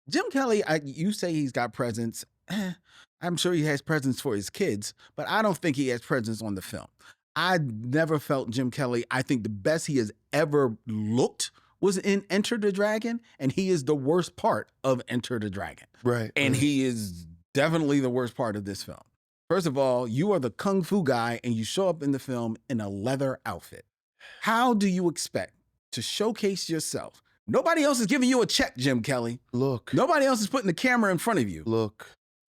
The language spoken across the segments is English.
Jim Kelly, you say he's got presence. I'm sure he has presence for his kids, but I don't think he has presence on the film. I never felt Jim Kelly. I think the best he has ever looked was in Enter the Dragon, and he is the worst part of Enter the Dragon. Right. And he is definitely the worst part of this film. First of all, you are the kung fu guy, and you show up in the film in a leather outfit. How do you expect to showcase yourself? Nobody else is giving you a check, Jim Kelly. Look. Nobody else is putting the camera in front of you. Look.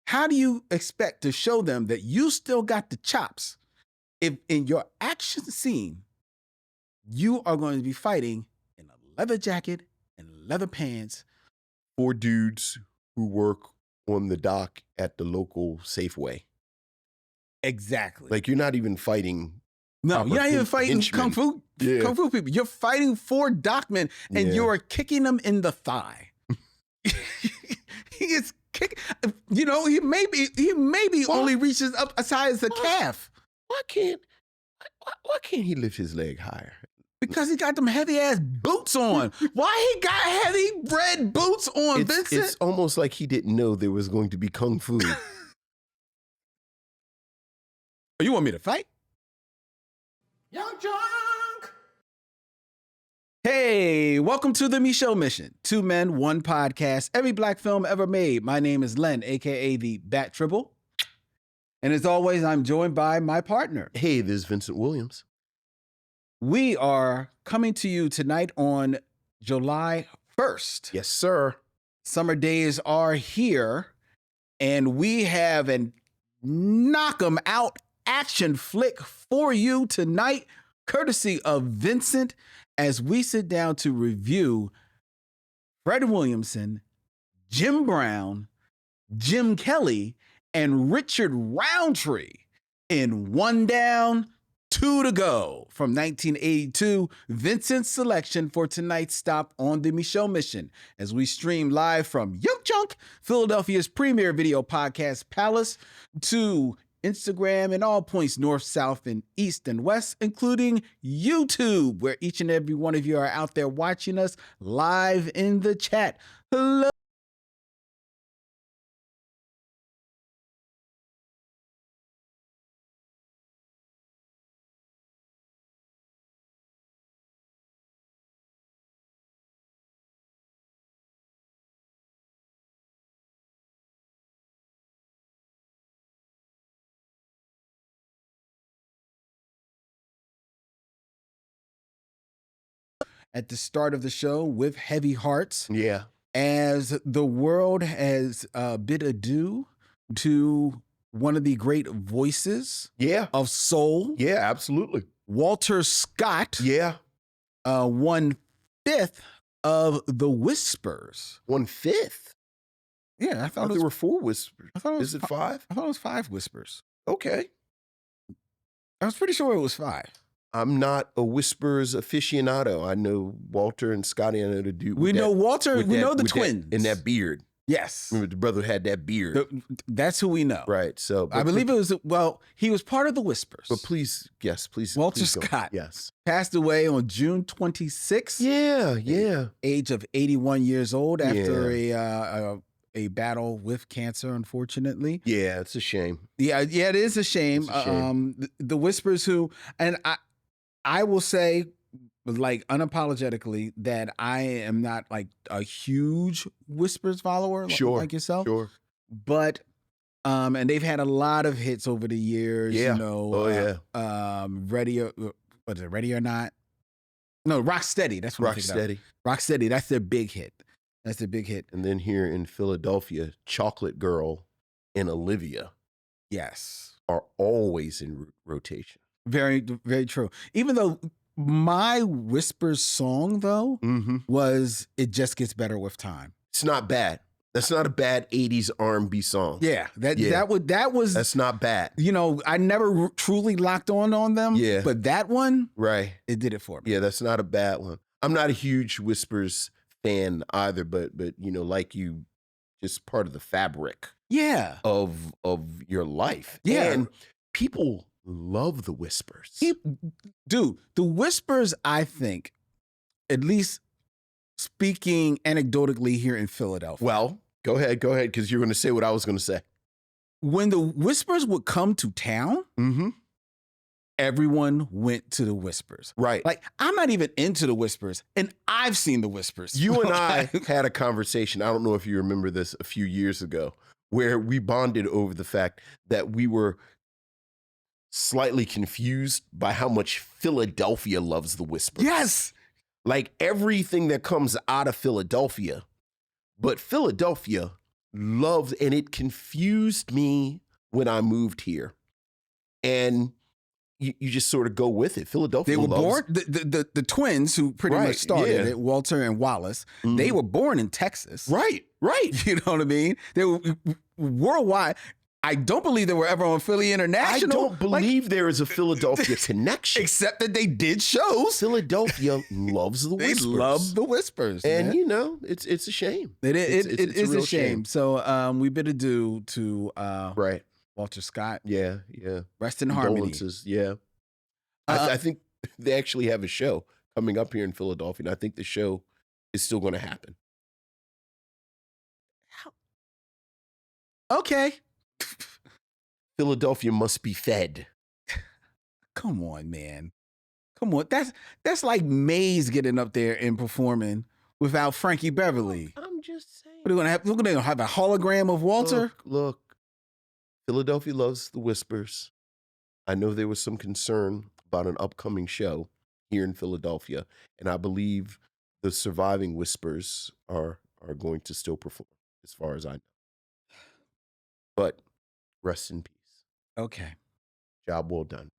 How do you expect to show them that you still got the chops if in your action scene, you are going to be fighting in a leather jacket and leather pants? 4 dudes who work on the dock at the local Safeway. Exactly. Like, you're not even fighting. No, you're not even fighting henchmen. kung fu people. You're fighting 4 dockmen, and you are kicking them in the thigh. He is kicking. You know, he maybe only reaches up as high as the calf. Why can't he lift his leg higher? Because he got them heavy ass boots on. Why he got heavy red boots on, Vincent? It's almost like he didn't know there was going to be kung fu. You want me to fight? Young Drunk! Hey, welcome to the Micheaux Mission. 2 men, 1 podcast, every black film ever made. My name is Len, aka the Bat Tribble. And as always, I'm joined by my partner. Hey, this is Vincent Williams. We are coming to you tonight on July 1st. Yes, sir. Summer days are here, and we have a knock 'em out action flick for you tonight, courtesy of Vincent, as we sit down to review Fred Williamson, Jim Brown, Jim Kelly, and Richard Roundtree in One Down, Two to Go from 1982, Vincent's selection for tonight's stop on the Micheaux Mission, as we stream live from Young Chunk, Philadelphia's premier video podcast palace, to Instagram and all points north, south, and east and west, including YouTube, where each and every one of you are out there watching us live in the chat. Hello. At the start of the show with heavy hearts. Yeah. As the world has bid adieu to one of the great voices of soul. Yeah, absolutely. Walter Scott. Yeah. 1/5 of the Whispers. 1/5? Yeah, I thought there were 4 Whispers. Is it 5? I thought it was 5 Whispers. Okay. I was pretty sure it was 5. I'm not a Whispers aficionado. I know Walter and Scotty. I know the dude. We know Walter. We know the twins. And that beard. Yes. Remember the brother had that beard. That's who we know. Right. So I believe it was, he was part of the Whispers. But please. Walter Scott. Yes. Passed away on June 26th. Yeah. Age of 81 years old after a battle with cancer, unfortunately. Yeah, it's a shame. Yeah, it is a shame. It's a shame. The Whispers and I will say, like, unapologetically, that I am not like a huge Whispers follower, like yourself. Sure. But and they've had a lot of hits over the years. Yeah. You know. Ready or Not? No, Rocksteady. That's what I'm thinking of. Rocksteady. That's their big hit. And then here in Philadelphia, Chocolate Girl and Olivia. Yes. Are always in rotation. Very, very true. Even though my Whispers song, though, was It Just Gets Better With Time. It's not bad. That's not a bad 80s R&B song. Yeah, that was. That's not bad. You know, I never truly locked on them. Yeah. But that one, right, it did it for me. Yeah, that's not a bad one. I'm not a huge Whispers fan either, but you know, like you, just part of the fabric. Yeah. Of your life. Yeah. And people love the Whispers. Dude, the Whispers, I think, at least speaking anecdotally here in Philadelphia. Well, Go ahead, because you're going to say what I was going to say. When the Whispers would come to town, Mm-hmm. everyone went to the Whispers. Right. Like, I'm not even into the Whispers, and I've seen the Whispers. You and I had a conversation, I don't know if you remember this, a few years ago, where we bonded over the fact that we were slightly confused by how much Philadelphia loves the Whispers. Yes. Like everything that comes out of Philadelphia, but Philadelphia loves, and it confused me when I moved here. And you just sort of go with it. Philadelphia They were loves, born, the twins who pretty Right, much started yeah. it, Walter and Wallace, Mhm. they were born in Texas. Right. You know what I mean? They were worldwide. I don't believe they were ever on Philly I International. don't believe there is a Philadelphia connection. Except that they did shows. Philadelia loves the They Whispers. love the Whispers. And, man. you know, it's a shame. It It's is real a shame. So we bid adieu to Right. Walter Scott. Yeah. Rest in harmony. Condolences. Yeah. Uh, I think they actually have a show coming up here in Philadelphia, and I think the show is still going to happen. Okay. Philadelphia must be fed. Come on, man. Come on. That's like Maze getting up there and performing without Frankie Beverly. I'm just saying. What are we gonna have a hologram of Walter? Look, Philadelphia loves the Whispers. I know there was some concern about an upcoming show here in Philadelphia, and I believe the surviving Whispers are going to still perform, as far as I know. But rest in peace. Okay. Job well done.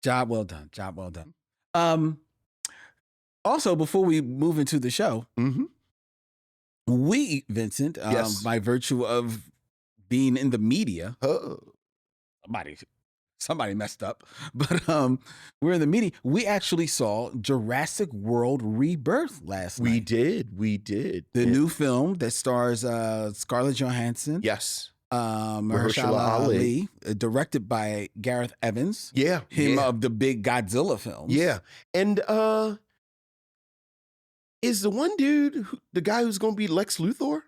Job well done. Job well done. Also, before we move into the show, Mm-hmm. we, Vincent, Yes. by virtue of being in the media, Oh. somebody messed up, but we're in the media. We actually saw Jurassic World Rebirth last We night. did. The And- new film that stars Scarlett Johansson, Yes. Mahershala Ali, directed by Gareth Evans, Yeah. him yeah. of the big Godzilla films. Yeah. And is the one dude the guy who's going to be Lex Luthor?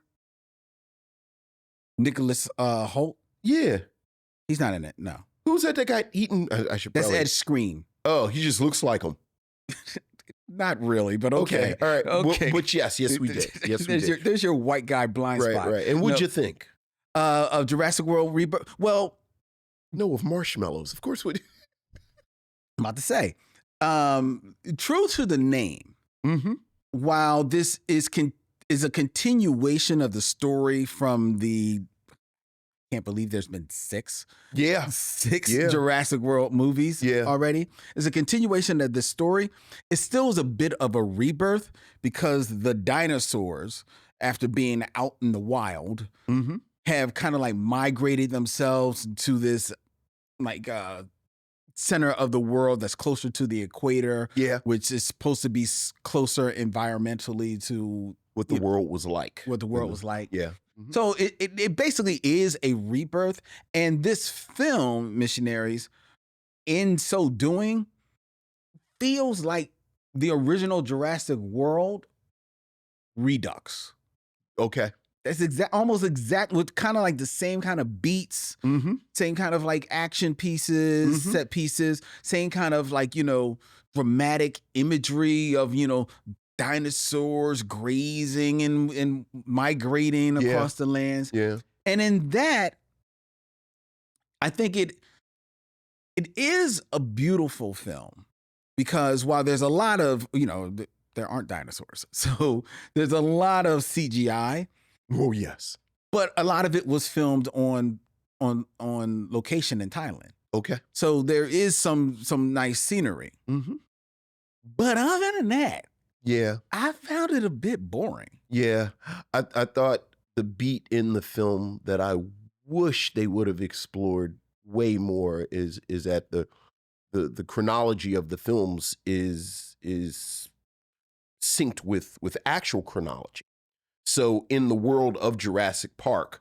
Nicholas Holt. Yeah. He's not in it. No, Who's that guy eating? I should that's probably. Ed Scream. Oh, he just looks like him. Not really, but okay. All right. Okay. But yes, we did. Yes, we there's did. there's your white guy blind spot. Right. And what'd No. you think? Of Jurassic World Rebirth? Well, No, of marshmallows. Of course we did. I'm about to say, true to the name, Mm-hmm. while this is a continuation of the story from the, can't believe there's been six Yeah. Yeah. Jurassic World movies Yeah. already. It's a continuation of the story. It still is a bit of a rebirth because the dinosaurs, after being out in the wild, Mm-hmm. have kind of like migrated themselves to this like center of the world that's closer to the equator, Yeah. which is supposed to be closer environmentally to What the world was like. what the world was like. Yeah. Mhm. So it basically is a rebirth. And this film, Missionaries, in so doing, feels like the original Jurassic World redux. Okay. That's almost exact with kind of like the same kind of beats, Mm-hmm. same kind of like action pieces, Mhm. set pieces, same kind of like, dramatic imagery of, dinosaurs grazing and migrating Yeah. across the lands. Yeah. And in that, I think it is a beautiful film because while there's a lot of, there aren't dinosaurs. So there's a lot of CGI. Oh, yes. But a lot of it was filmed on location in Thailand. Okay. So there is some nice scenery. Mm-hmm. But other than that, Yeah. I found it a bit boring. Yeah. I thought the beat in the film that I wish they would have explored way more is that the chronology of the films is synced with actual chronology. So in the world of Jurassic Park,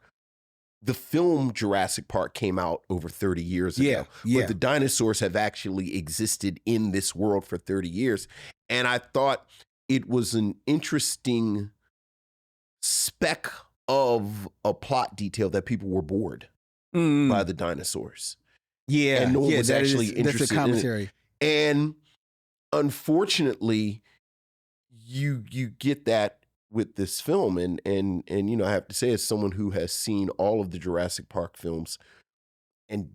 the film Jurassic Park came out over 30 years ago. Yeah. But the dinosaurs have actually existed in this world for 30 years. And I thought it was an interesting speck of a plot detail that people were bored by the dinosaurs. Yeah, and no one was actually interested that's a commentary. in it. And unfortunately, you get that with this film, and you know, I have to say, as someone who has seen all of the Jurassic Park films, and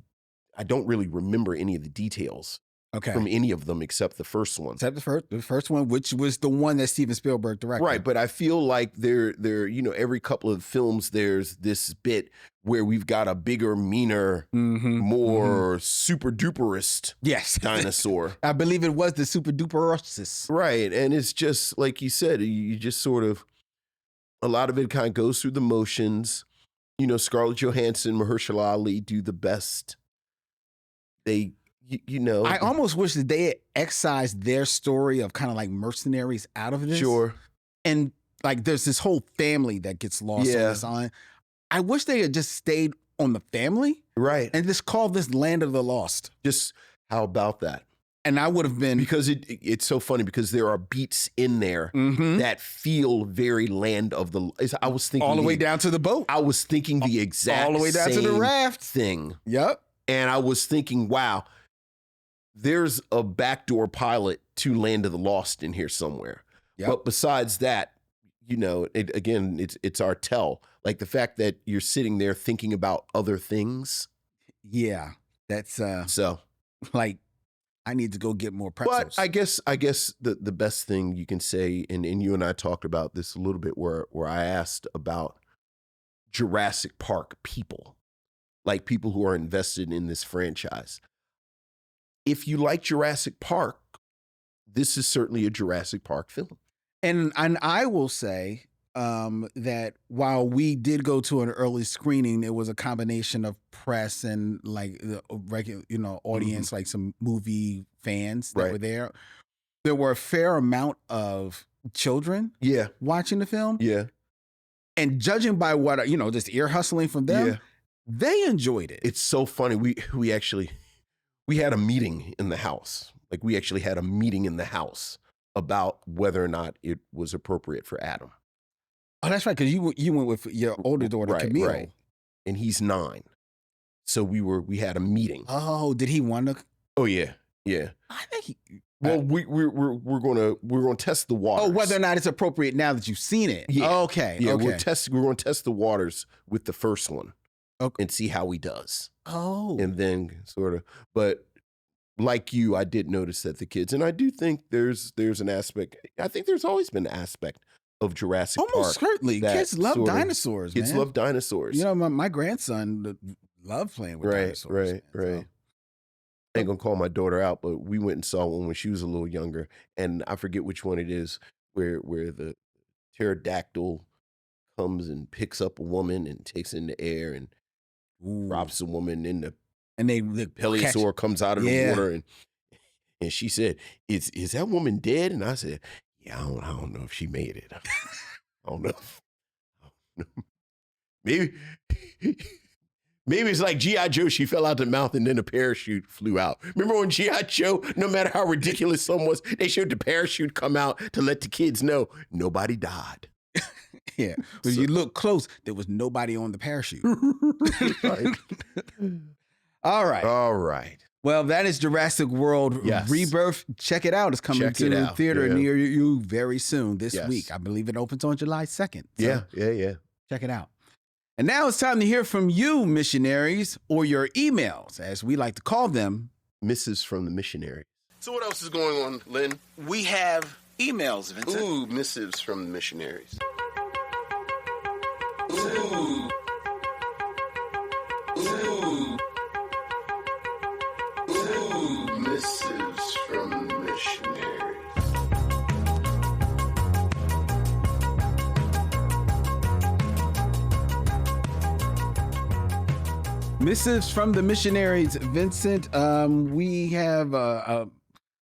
I don't really remember any of the details from any of them except the first one. Except the first one, which was the one that Steven Spielberg directed. Right, but I feel like there, you know, every couple of films there's this bit where we've got a bigger, meaner, more super duperist dinosaur. I believe it was the super duperosis. Right, and it's just like you said, you just sort of, a lot of it kind of goes through the motions. You know, Scarlett Johansson, Mahershala Ali do the best. They, you know. I almost wish that they had excised their story of kind of like mercenaries out of this. Sure. And like there's this whole family that gets lost on this island. I wish they had just stayed on the family. Right. And just called this Land of the Lost. Just, how about that? And I would have been. Because it's so funny because there are beats in there that feel very Land of the. I was thinking all the way down to the boat. I was thinking the exact all the way down to the raft thing. Yep. And I was thinking, wow, there's a backdoor pilot to Land of the Lost in here somewhere. Yep. But besides that, you know, it's our tell. Like the fact that you're sitting there thinking about other things. Yeah, that's so like. I need to go get more pretzels. But I guess the best thing you can say, and you and I talked about this a little bit, where I asked about Jurassic Park people, like people who are invested in this franchise. If you like Jurassic Park, this is certainly a Jurassic Park film. And I will say that while we did go to an early screening, it was a combination of press and like the regular, you know, audience, like some movie fans that were there. There were a fair amount of children watching the film. Yeah. And judging by what, you know, just ear hustling from them, they enjoyed it. It's so funny. We actually had a meeting in the house. Like we actually had a meeting in the house about whether or not it was appropriate for Adam. Oh, that's right. Because you went with your older daughter, Camille. Right. And he's 9. So we had a meeting. Oh, did he want to? Oh yeah. Yeah. I think well, we're gonna test the waters. Oh, whether or not it's appropriate now that you've seen it. Yeah. Okay. Yeah, okay. we're gonna test the waters with the first one. Okay. And see how he does. Oh. And then sort of, but like you, I did notice that the kids, and I do think there's an aspect, I think there's always been an aspect of Jurassic Park. Almost certainly. Kids love dinosaurs, man. Kids love dinosaurs. You know, my grandson loved playing with dinosaurs. Right. I ain't gonna call my daughter out, but we went and saw one when she was a little younger, and I forget which one it is, where the pterodactyl comes and picks up a woman and takes her in the air and drops a woman in the, and the plesiosaur comes out of the water, and she said, "Is that woman dead?" And I said, "Yeah, I don't know if she made it. I don't know. Maybe it's like G.I. Joe. She fell out the mouth and then the parachute flew out. Remember when G.I. Joe, no matter how ridiculous some was, they showed the parachute come out to let the kids know nobody died." Yeah. When you look close, there was nobody on the parachute. All right. Well, that is Jurassic World Rebirth. Check it out. It's coming to the theater near you very soon this week. I believe it opens on July 2nd. So Yeah. Check it out. And now it's time to hear from you, missionaries, or your emails, as we like to call them. Missives from the missionaries. So what else is going on, Len? We have emails, Vincent. Ooh, missives from the missionaries. Ooh. Missives from the missionaries. Missives from the missionaries, Vincent. We have a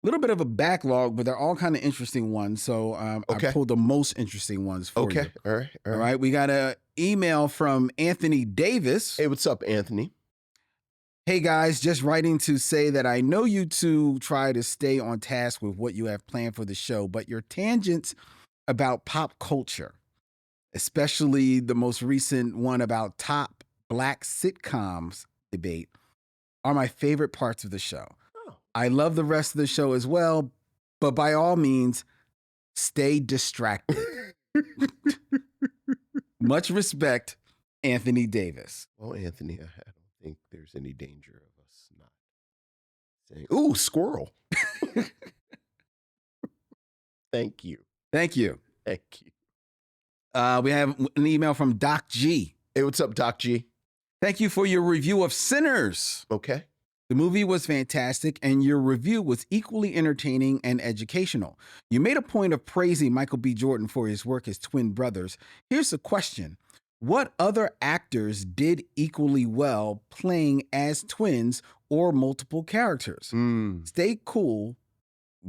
little bit of a backlog, but they're all kind of interesting ones. So I pulled the most interesting ones for you. All right. We got an email from Anthony Davis. Hey, what's up, Anthony? Hey guys, just writing to say that I know you two try to stay on task with what you have planned for the show, but your tangents about pop culture especially the most recent one about top Black sitcoms debate, are my favorite parts of the show. Oh. I love the rest of the show as well, but by all means, stay distracted. Much respect, Anthony Davis. Well, Anthony, I don't think there's any danger of us not saying, ooh, squirrel. Thank you. Thank you. Thank you. We have an email from Doc G. Hey, what's up, Doc G? Thank you for your review of Sinners. Okay. The movie was fantastic, and your review was equally entertaining and educational. You made a point of praising Michael B. Jordan for his work as twin brothers. Here's the question. What other actors did equally well playing as twins or multiple characters? Stay cool.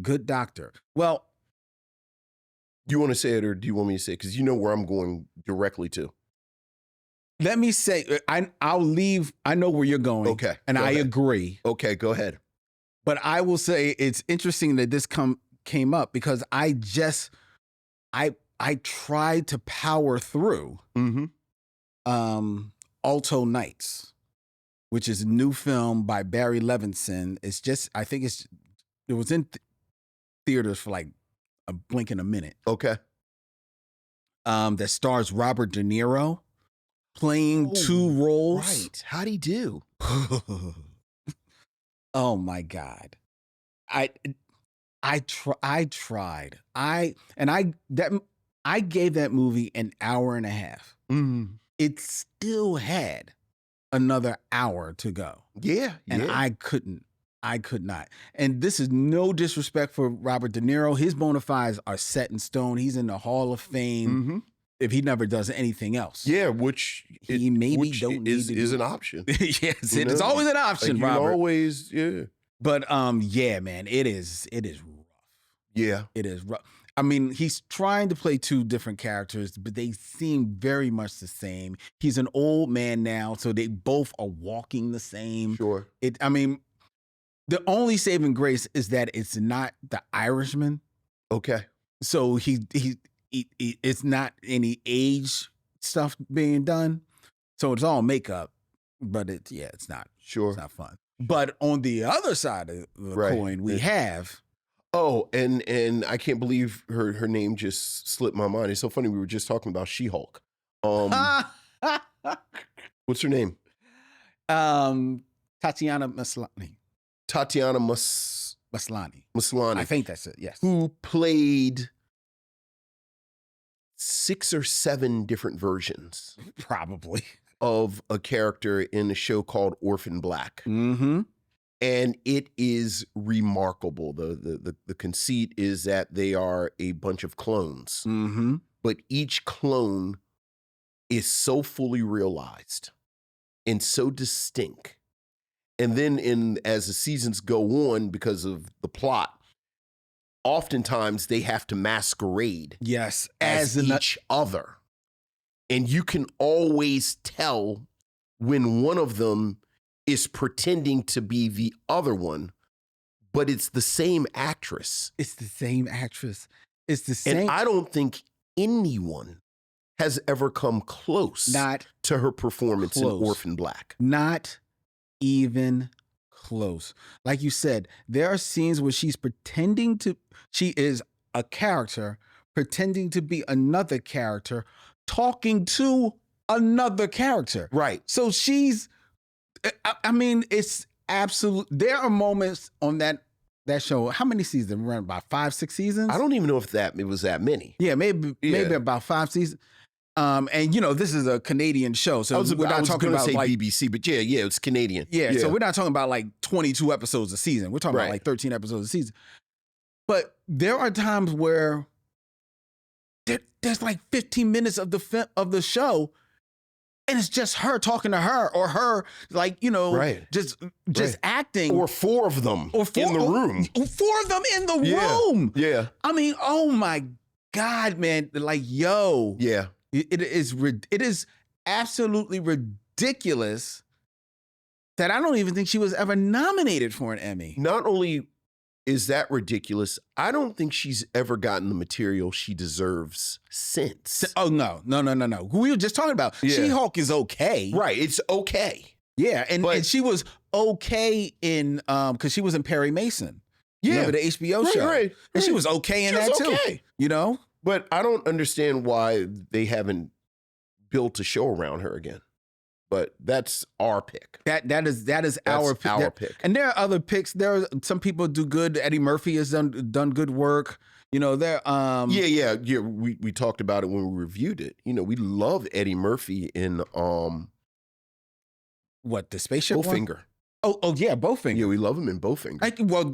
Good doctor. Well, Do you want to say it or do you want me to say it? Because you know where I'm going directly to. let me say, I'll leave. I know where you're going. Okay, And go I ahead. agree. Okay, go ahead. But I will say it's interesting that this came up because I tried to power through Alto Nights, which is a new film by Barry Levinson. It's just, I think it was in theaters for like a blink and a minute. Okay. That stars Robert De Niro playing two roles. Right. How'd he do? Oh my God. I tried. I gave that movie an hour and a half. It still had another hour to go. Yeah. And I could not. And this is no disrespect for Robert De Niro. His bona fides are set in stone. He's in the Hall of Fame if he never does anything else. Yeah, which He maybe which don't is, need to is do an option. Yes, You it is know? always an option, Like, you can Robert. always, yeah. But yeah, man, it is rough. Yeah. It is rough. I mean, he's trying to play two different characters, but they seem very much the same. He's an old man now, so they both are walking the same. Sure. I mean, the only saving grace is that it's not the Irishman. Okay. So he it's not any age stuff being done. So it's all makeup, but it's not. Sure. It's not fun. But on the other side of the Right. coin, we have Oh, and I can't believe her name just slipped my mind. It's so funny. We were just talking about She-Hulk. What's her name? Tatiana Maslany. Tatiana Maslany. Maslany. I think that's it. Yes. Who played 6 or 7 different versions Probably. of a character in a show called Orphan Black. Mm-hmm. And it is remarkable. The conceit is that they are a bunch of clones, Mm-hmm. but each clone is so fully realized and so distinct. And then as the seasons go on, because of the plot, oftentimes they have to masquerade Yes. as each other. And you can always tell when one of them is pretending to be the other one, but it's the same actress. It's the same actress. It's the same. And I don't think anyone has ever come close Not to her performance close. in Orphan Black. Not even close. Like you said, there are scenes where she is a character pretending to be another character talking to another character. Right. So I mean, it's absolute. There are moments on that show. How many seasons? We're about 5, 6 seasons? I don't even know if it was that many. Yeah, maybe about 5 seasons. And this is a Canadian show, so we're not talking about say like BBC, but yeah, it's Canadian. Yeah, so we're not talking about like 22 episodes a season. We're talking about Right. like 13 episodes a season. But there are times where there's like 15 minutes of the show, and it's just her talking to her, or her like Right. just Right. acting, Or 4 of them in the room. 4 of them in the room. Yeah. I mean, oh my God, man! Like, yo, Yeah. it is absolutely ridiculous that I don't even think she was ever nominated for an Emmy. Not only is that ridiculous? I don't think she's ever gotten the material she deserves since. Oh, no. Who we were just talking about. Yeah. She-Hulk is okay. Right. It's okay. Yeah. But- And she was okay in, because she was in Perry Mason. Yeah. Remember the HBO show? Right. And she was okay in She that was too. okay. You know? But I don't understand why they haven't built a show around her again. But that's our pick. That is our pick. Our pick. And there are other picks. There are some people do good. Eddie Murphy has done good work. You know, there Yeah. We talked about it when we reviewed it. You know, we love Eddie Murphy in what, the spaceship one? Bowfinger. Oh yeah, Bowfinger. Yeah, we love him in Bowfinger. Well,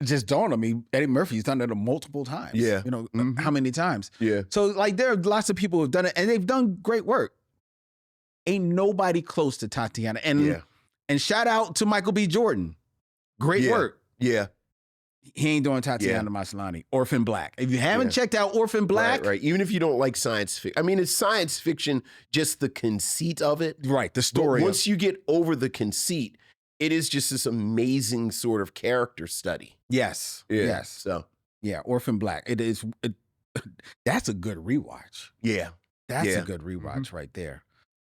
just dawned on me, Eddie Murphy's done it multiple times. Yeah. You know, Mhm. how many times? Yeah. So like there are lots of people who've done it and they've done great work. Ain't nobody close to Tatiana. And shout out to Michael B. Jordan. Great Yeah. work. Yeah. He ain't doing Tatiana Maslany. Orphan Black. If you haven't Yeah. checked out Orphan Black, Right. Even if you don't like science fiction. I mean, it's science fiction, just the conceit of it. right, the But story. once you get over the conceit, it is just this amazing sort of character study. Yes. Yeah. Yes. So, Yeah, Orphan Black. That's a good rewatch. yeah. That's Yeah. a good rewatch right there.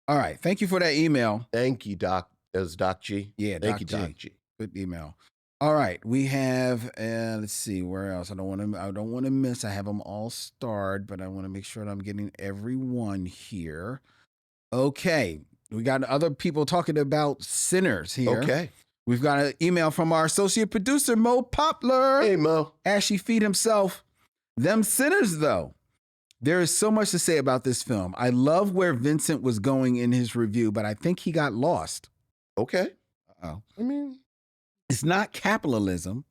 All right. Thank you for that email. Thank you, Doc. That was Doc G. Yeah, Thank Doc you, G. Doc G. Good email. All right, we have. Let's see where else. I don't want to miss. I have them all starred, but I want to make sure that I'm getting everyone here. Okay, we got other people talking about Sinners here. Okay. We've got an email from our associate producer Mo Poplar. Hey, Mo. Ashy feed himself. Them Sinners, though. There is so much to say about this film. I love where Vincent was going in his review, but I think he got lost. Okay. Uh-oh. I mean, It's not capitalism.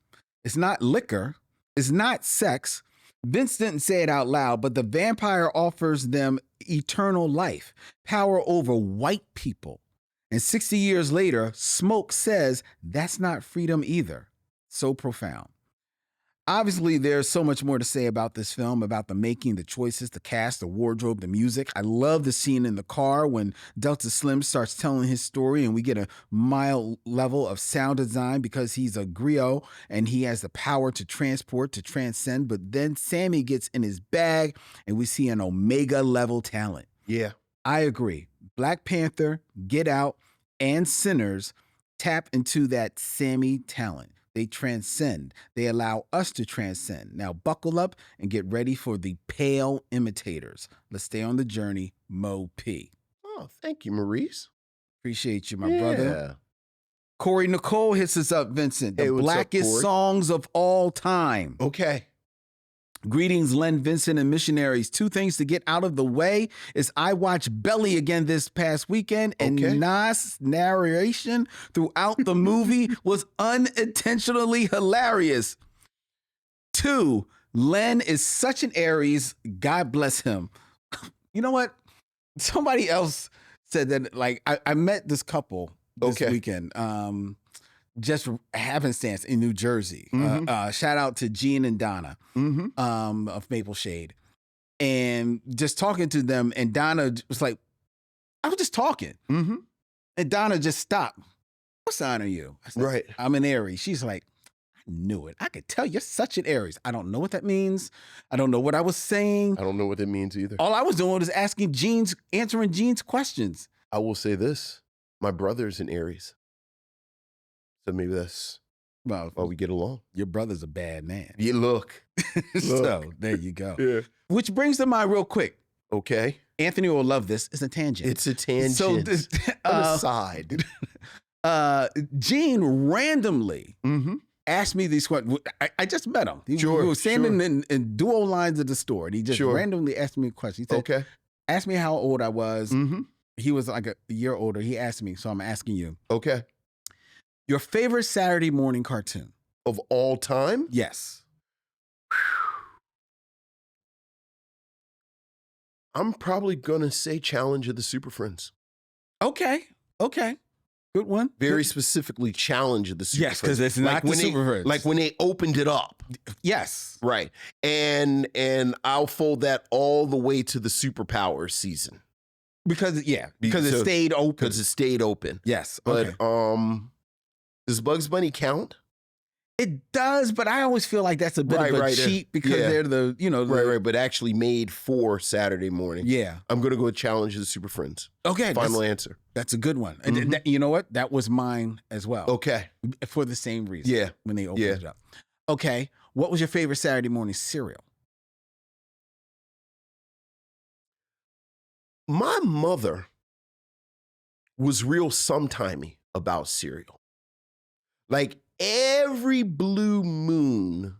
It's not liquor. It's not sex. Vince didn't say it out loud, but the vampire offers them eternal life, power over white people. And 60 years later, Smoke says that's not freedom either. So profound. Obviously, there's so much more to say about this film, about the making, the choices, the cast, the wardrobe, the music. I love the scene in the car when Delta Slim starts telling his story and we get a mild level of sound design because he's a griot and he has the power to transport, to transcend. But then Sammy gets in his bag and we see an Omega level talent. yeah. I agree. Black Panther, Get Out, and Sinners tap into that Sammy talent. They transcend. They allow us to transcend. Now buckle up and get ready for the pale imitators. Let's stay on the journey. Mo P. Oh, thank you, Maurice. Appreciate you, my brother. Yeah. Corey Nicole hits us up, Vincent. The Hey, what's up, blackest Corey? songs of all time. Okay. Greetings, Len, Vincent, and missionaries. Two things to get out of the way is I watched Belly again this past weekend, and Okay. Nas' narration throughout the movie was unintentionally hilarious. Two, Len is such an Aries. God bless him. You know what? Somebody else said that, like, I met this couple this Okay. weekend. Just happenstance in New Jersey. Mhm. Shout out to Gene and Donna Mm-hmm. of Maple Shade. And just talking to them, and Donna was like, I was just talking. Mm-hmm. And Donna just stopped. What sign are you? I said, Right. I'm an Aries. She's like, I knew it. I could tell you're such an Aries. I don't know what that means. I don't know what I was saying. I don't know what that means either. All I was doing was answering Gene's questions. I will say this. My brother's an Aries. So maybe that's Well, why we get along. your brother's a bad man. Yeah, look. So there you go. Yeah. Which brings to mind real quick. Okay. Anthony will love this. It's a tangent. It's a tangent. So this, An aside. Gene randomly Mm-hmm. asked me these questions. I just met him. We Sure, were standing sure. in duo lines of the store, and he just Sure. randomly asked me a question. He said, Okay. asked me how old I was. Mm-hmm. He was like a year older. He asked me, so I'm asking you. Okay. Your favorite Saturday morning cartoon? Of all time? Yes. I'm probably gonna say Challenge of the Super Friends. Okay. Good one. Very Good. specifically Challenge of the Super Yes, Friends. because it's not the when Super Friends. Like when they opened it up. Yes. Right. And I'll fold that all the way to the Superpowers season. Because it So- stayed open. Because it stayed open. Yes. But Okay. does Bugs Bunny count? It does, but I always feel like that's a bit of a cheat because they're the, right, but actually made for Saturday morning. Yeah. I'm going to go with Challenge of the Super Friends. Okay. Final answer. That's a good one. And you know what? That was mine as well. Okay. For the same reason. Yeah. When they opened it up. Okay. What was your favorite Saturday morning cereal? My mother was real sometimey about cereal. Like every blue moon,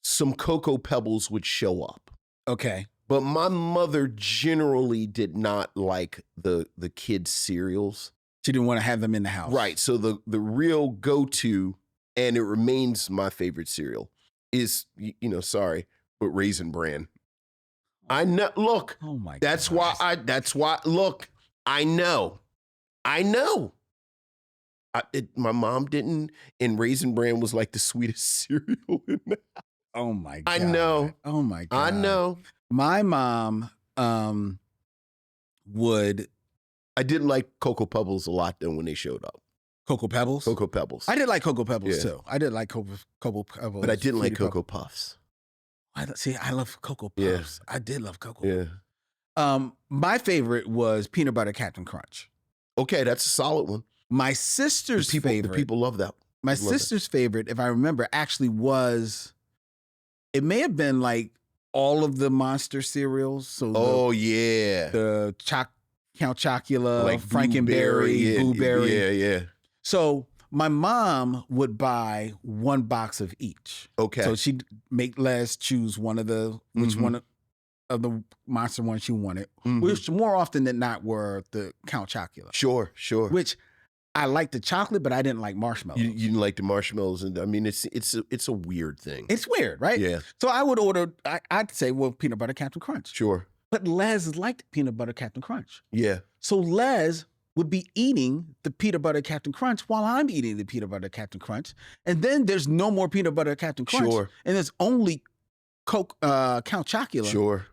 some Cocoa Pebbles would show up. Okay. But my mother generally did not like the kids' cereals. She didn't want to have them in the house. Right. So the real go-to, and it remains my favorite cereal, is, sorry, but Raisin Bran. I know. Look. Oh my God. That's why. Look. I know. My mom didn't, and Raisin Bran was like the sweetest cereal in that. Oh my God. I know. Oh my God. I know. My mom would. I didn't like Cocoa Pebbles a lot though when they showed up. Cocoa Pebbles? Cocoa Pebbles. I did like Cocoa Pebbles too. I did like Cocoa Pebbles. But I didn't like Cocoa Puffs. I love Cocoa Puffs. Yeah. I did love Cocoa Yeah. Puffs. My favorite was Peanut Butter Captain Crunch. Okay, that's a solid one. My sister's favorite. The people love that. My sister's favorite, if I remember, actually was, it may have been like all of the Monster cereals. So the Count Chocula, like Frankenberry, Blueberry. Yeah. So my mom would buy one box of each. Okay. So she'd make Les choose one of which one of the Monster ones she wanted, which more often than not were the Count Chocula. Sure. Which I liked the chocolate, but I didn't like marshmallows. You didn't like the marshmallows, and I mean, it's a weird thing. It's weird, right? Yeah. So I would order. I'd say, well, Peanut Butter Captain Crunch. Sure. But Les liked Peanut Butter Captain Crunch. Yeah. So Les would be eating the Peanut Butter Captain Crunch while I'm eating the Peanut Butter Captain Crunch, and then there's no more Peanut Butter Captain Crunch. Sure. And there's only Count Chocula. Sure.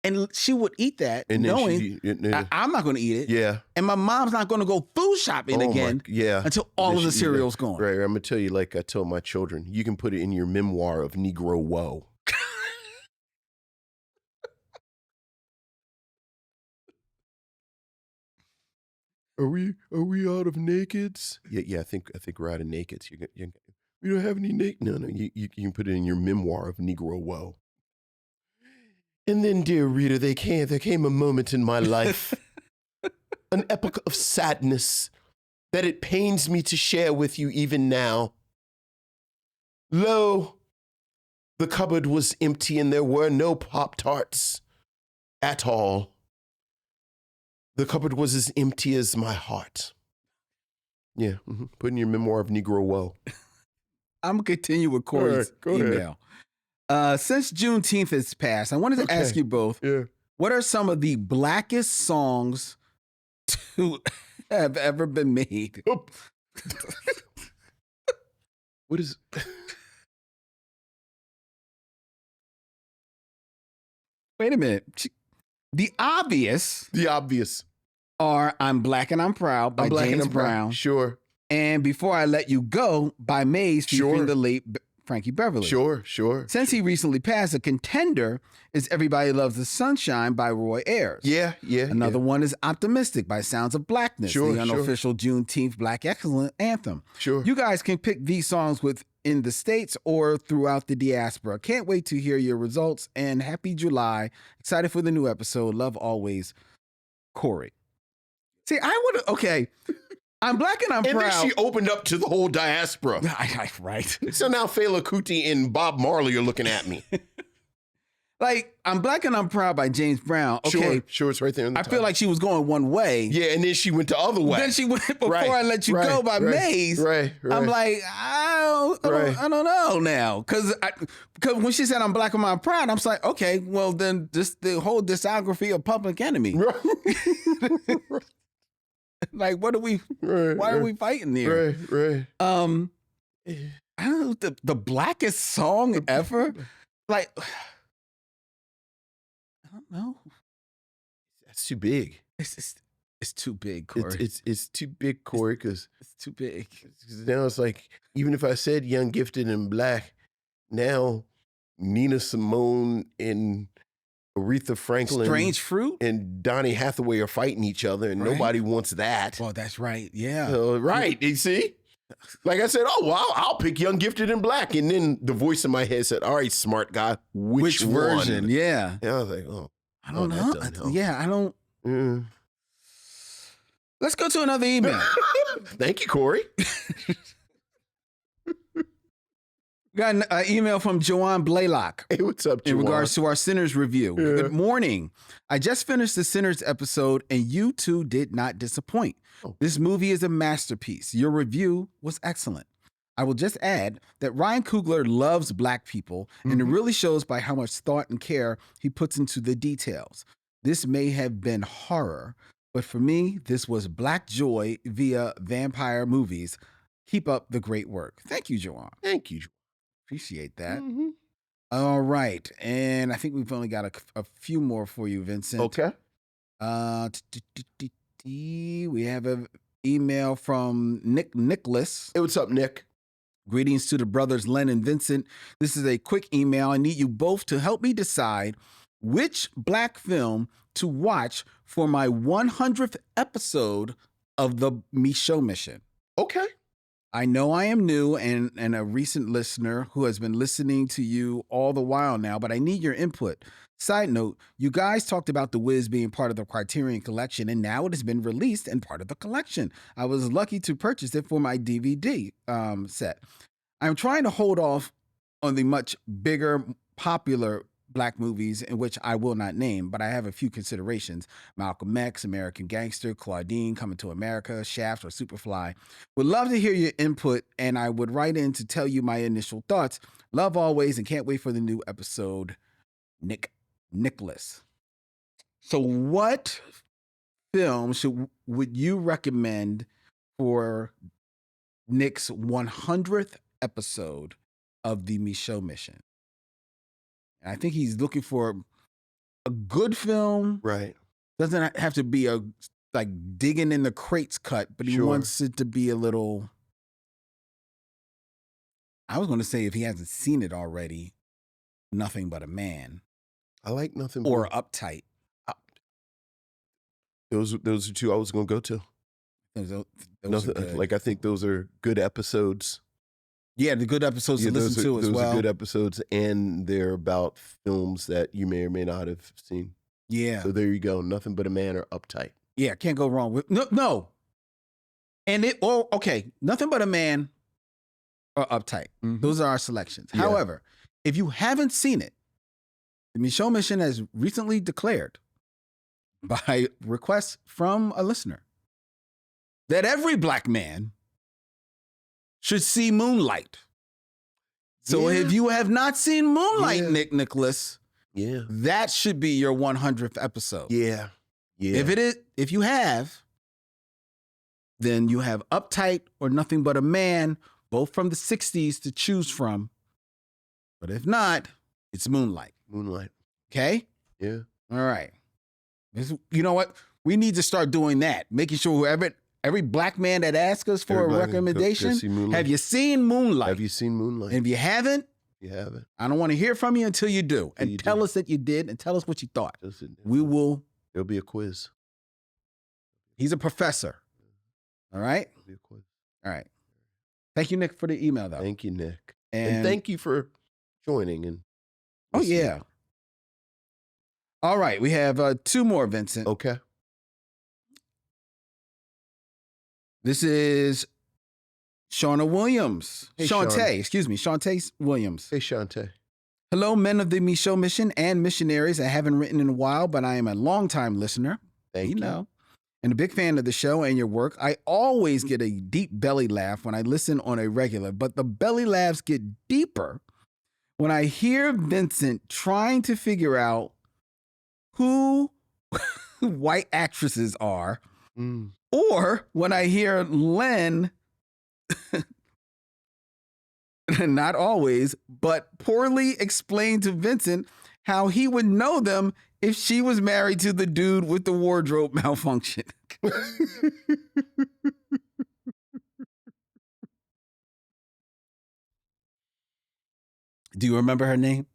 And she would eat that, and knowing I'm not going to eat it. Yeah. And my mom's not going to go food shopping again. Until all of the cereal's gone. Right. I'm going to tell you, like I tell my children, you can put it in your memoir of Negro woe. Are we out of nakeds? Yeah. I think we're out of nakeds. We don't have any naked. No. You can put it in your memoir of Negro woe. And then, dear reader, there came a moment in my life, an epoch of sadness that it pains me to share with you even now. Lo, the cupboard was empty and there were no Pop-Tarts at all. The cupboard was as empty as my heart. Yeah, put in your memoir of Negro woe. I'm going to continue with Corey's email. Since Juneteenth has passed, I wanted to ask you both, what are some of the blackest songs to have ever been made? What is... Wait a minute. The obvious are I'm Black and I'm Proud by James Brown. Sure. And Before I Let You Go by Maze featuring the late Frankie Beverly. Sure. Since he recently passed, a contender is Everybody Loves the Sunshine by Roy Ayers. Yeah. Another one is Optimistic by Sounds of Blackness, the unofficial Juneteenth Black Excellence Anthem. Sure. You guys can pick these songs within the States or throughout the diaspora. Can't wait to hear your results, and happy July. Excited for the new episode. Love always, Corey. See, okay. I'm Black and I'm Proud. And then she opened up to the whole diaspora. Right. So now Fela Kuti and Bob Marley are looking at me. Like, I'm Black and I'm Proud by James Brown. Okay. Sure, it's right there in the I feel like she was going one way. Yeah, and then she went the other way. Then she went Before I Let You Go by Maze. Right. I'm like, I don't know now. Because when she said I'm Black and I'm Proud, I'm just like, okay, well, then just the whole discography of Public Enemy. Right. Like, why are we fighting here? Right. I don't know, the blackest song ever? Like, I don't know. That's too big. It's too big, Corey. It's too big, Corey, because It's too big. now it's like, even if I said Young, Gifted, and Black, now Nina Simone and Aretha Franklin Strange Fruit and Donny Hathaway are fighting each other, and Right. nobody wants that. Oh, that's right. Yeah. Right. You see? Like I said, oh, well, I'll pick Young, Gifted, and Black. And then the voice in my head said, all right, smart guy, which version? one? Yeah. And I was like, oh. I don't that know. doesn't help. Yeah, I don't. Mm. Let's go to another email. Thank you, Corey. Got an email from Joanne Blaylock. Hey, what's up, In Juwan? regards to our Sinners review. Yeah. Good morning. I just finished the Sinners episode and you two did not disappoint. Oh. This movie is a masterpiece. Your review was excellent. I will just add that Ryan Coogler loves Black people, and it really shows by how much thought and care he puts into the details. This may have been horror, but for me, this was Black joy via vampire movies. Keep up the great work. Thank you, Joanne. Thank you. Appreciate that. Mhm. All right. And I think we've only got a few more for you, Vincent. Okay. We have an email from Nicholas. Hey, what's up, Nick? Greetings to the brothers Len and Vincent. This is a quick email. I need you both to help me decide which Black film to watch for my 100th episode of the Micheaux Mission. Okay. I know I am new and a recent listener who has been listening to you all the while now, but I need your input. Side note, you guys talked about The Wiz being part of the Criterion collection, and now it has been released and part of the collection. I was lucky to purchase it for my DVD set. I'm trying to hold off on the much bigger, popular Black movies in which I will not name, but I have a few considerations. Malcolm X, American Gangster, Claudine, Coming to America, Shaft, or Superfly. Would love to hear your input, and I would write in to tell you my initial thoughts. Love always, and can't wait for the new episode. Nicholas. So what film would you recommend for Nick's 100th episode of the Micheaux Mission? I think he's looking for a good film. Right. Doesn't have to be a like digging in the crates cut, but he Sure. wants it to be a little. I was going to say, if he hasn't seen it already, Nothing But a Man I like Nothing or But... Uptight. Those are two I was going to go to. Those are Nothing, good. like, I think those are good episodes. Yeah, the good episodes to listen to as those well. are good episodes, and they're about films that you may or may not have seen. Yeah. So there you go. Nothing But a Man or Uptight. Yeah, can't go wrong with no. And okay, Nothing But a Man or Uptight. Mhm. Those are our selections. Yeah. However, if you haven't seen it, the Micheaux Mission has recently declared, by request from a listener, that every Black man should see Moonlight. So Yeah. if you have not seen Moonlight, Yeah. Nicholas, Yeah. that should be your 100th episode. Yeah. Yeah. If you have, then you have Uptight or Nothing But a Man, both from the 60s to choose from. But if not, it's Moonlight. Moonlight. Okay? Yeah. All right. You know what? We need to start doing that, making sure every Black man that asks us for Everybody a go recommendation, see Moonlight. have you seen Moonlight? Have you seen Moonlight? And if you haven't, You haven't. I don't want to hear from you until you do. And you tell do. us that you did and tell us what you thought. Listen, We will. There'll be a quiz. He's a professor. All right? There'll be a quiz. All right. Thank you, Nick, for the email, though. Thank you, Nick. And And thank you for joining. And Oh, listening. yeah. All right. We have two more, Vincent. Okay. This is Shauna Williams. Hey, Shantae, excuse me. Shantae Williams. Hey, Shantae. Hello, men of the Micheaux Mission and missionaries. I haven't written in a while, but I am a longtime listener. Thank you. know. And a big fan of the show and your work. I always get a deep belly laugh when I listen on a regular, but the belly laughs get deeper when I hear Vincent trying to figure out who white actresses are, Mm. or when I hear Len, not always, but poorly explain to Vincent how he would know them if she was married to the dude with the wardrobe malfunction. Do you remember her name?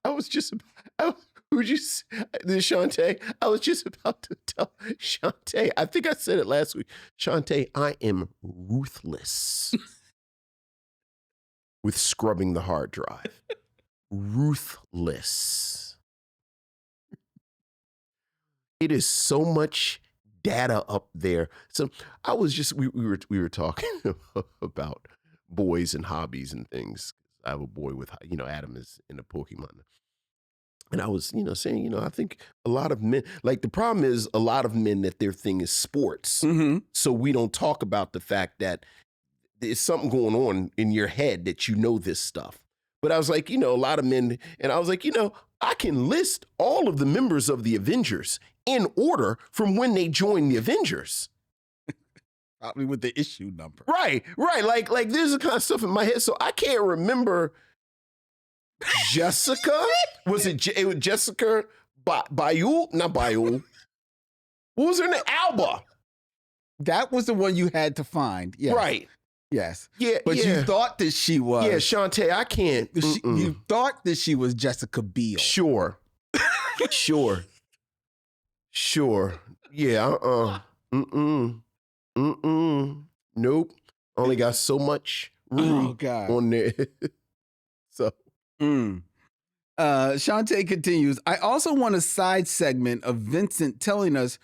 I was just, who'd you, this Shantae? I was just about to tell Shantae, I think I said it last week. Shantae, I am ruthless with scrubbing the hard drive. Ruthless. It is so much data up there. So I was just, we were talking about boys and hobbies and things. I have a boy with, Adam is into Pokemon. And I was, saying, I think a lot of men, like the problem is a lot of men that their thing is sports. Mm-hmm. So we don't talk about the fact that there's something going on in your head that you know this stuff. But I was like, a lot of men, and I was like, I can list all of the members of the Avengers in order from when they joined the Avengers. Probably with the issue number. Right. Like there's a kind of stuff in my head. So I can't remember Jessica. Was it Jessica Bayul? Not Bayul. What was her name? Alba. That was the one you had to find. Yes. Right. Yes. Yeah. But you thought that she was. Yeah, Shantae, I can't. You thought that she was Jessica Biel. Sure. Yeah. Nope. Only got so much room on there. So. Shantae continues, I also want a side segment of Vincent telling us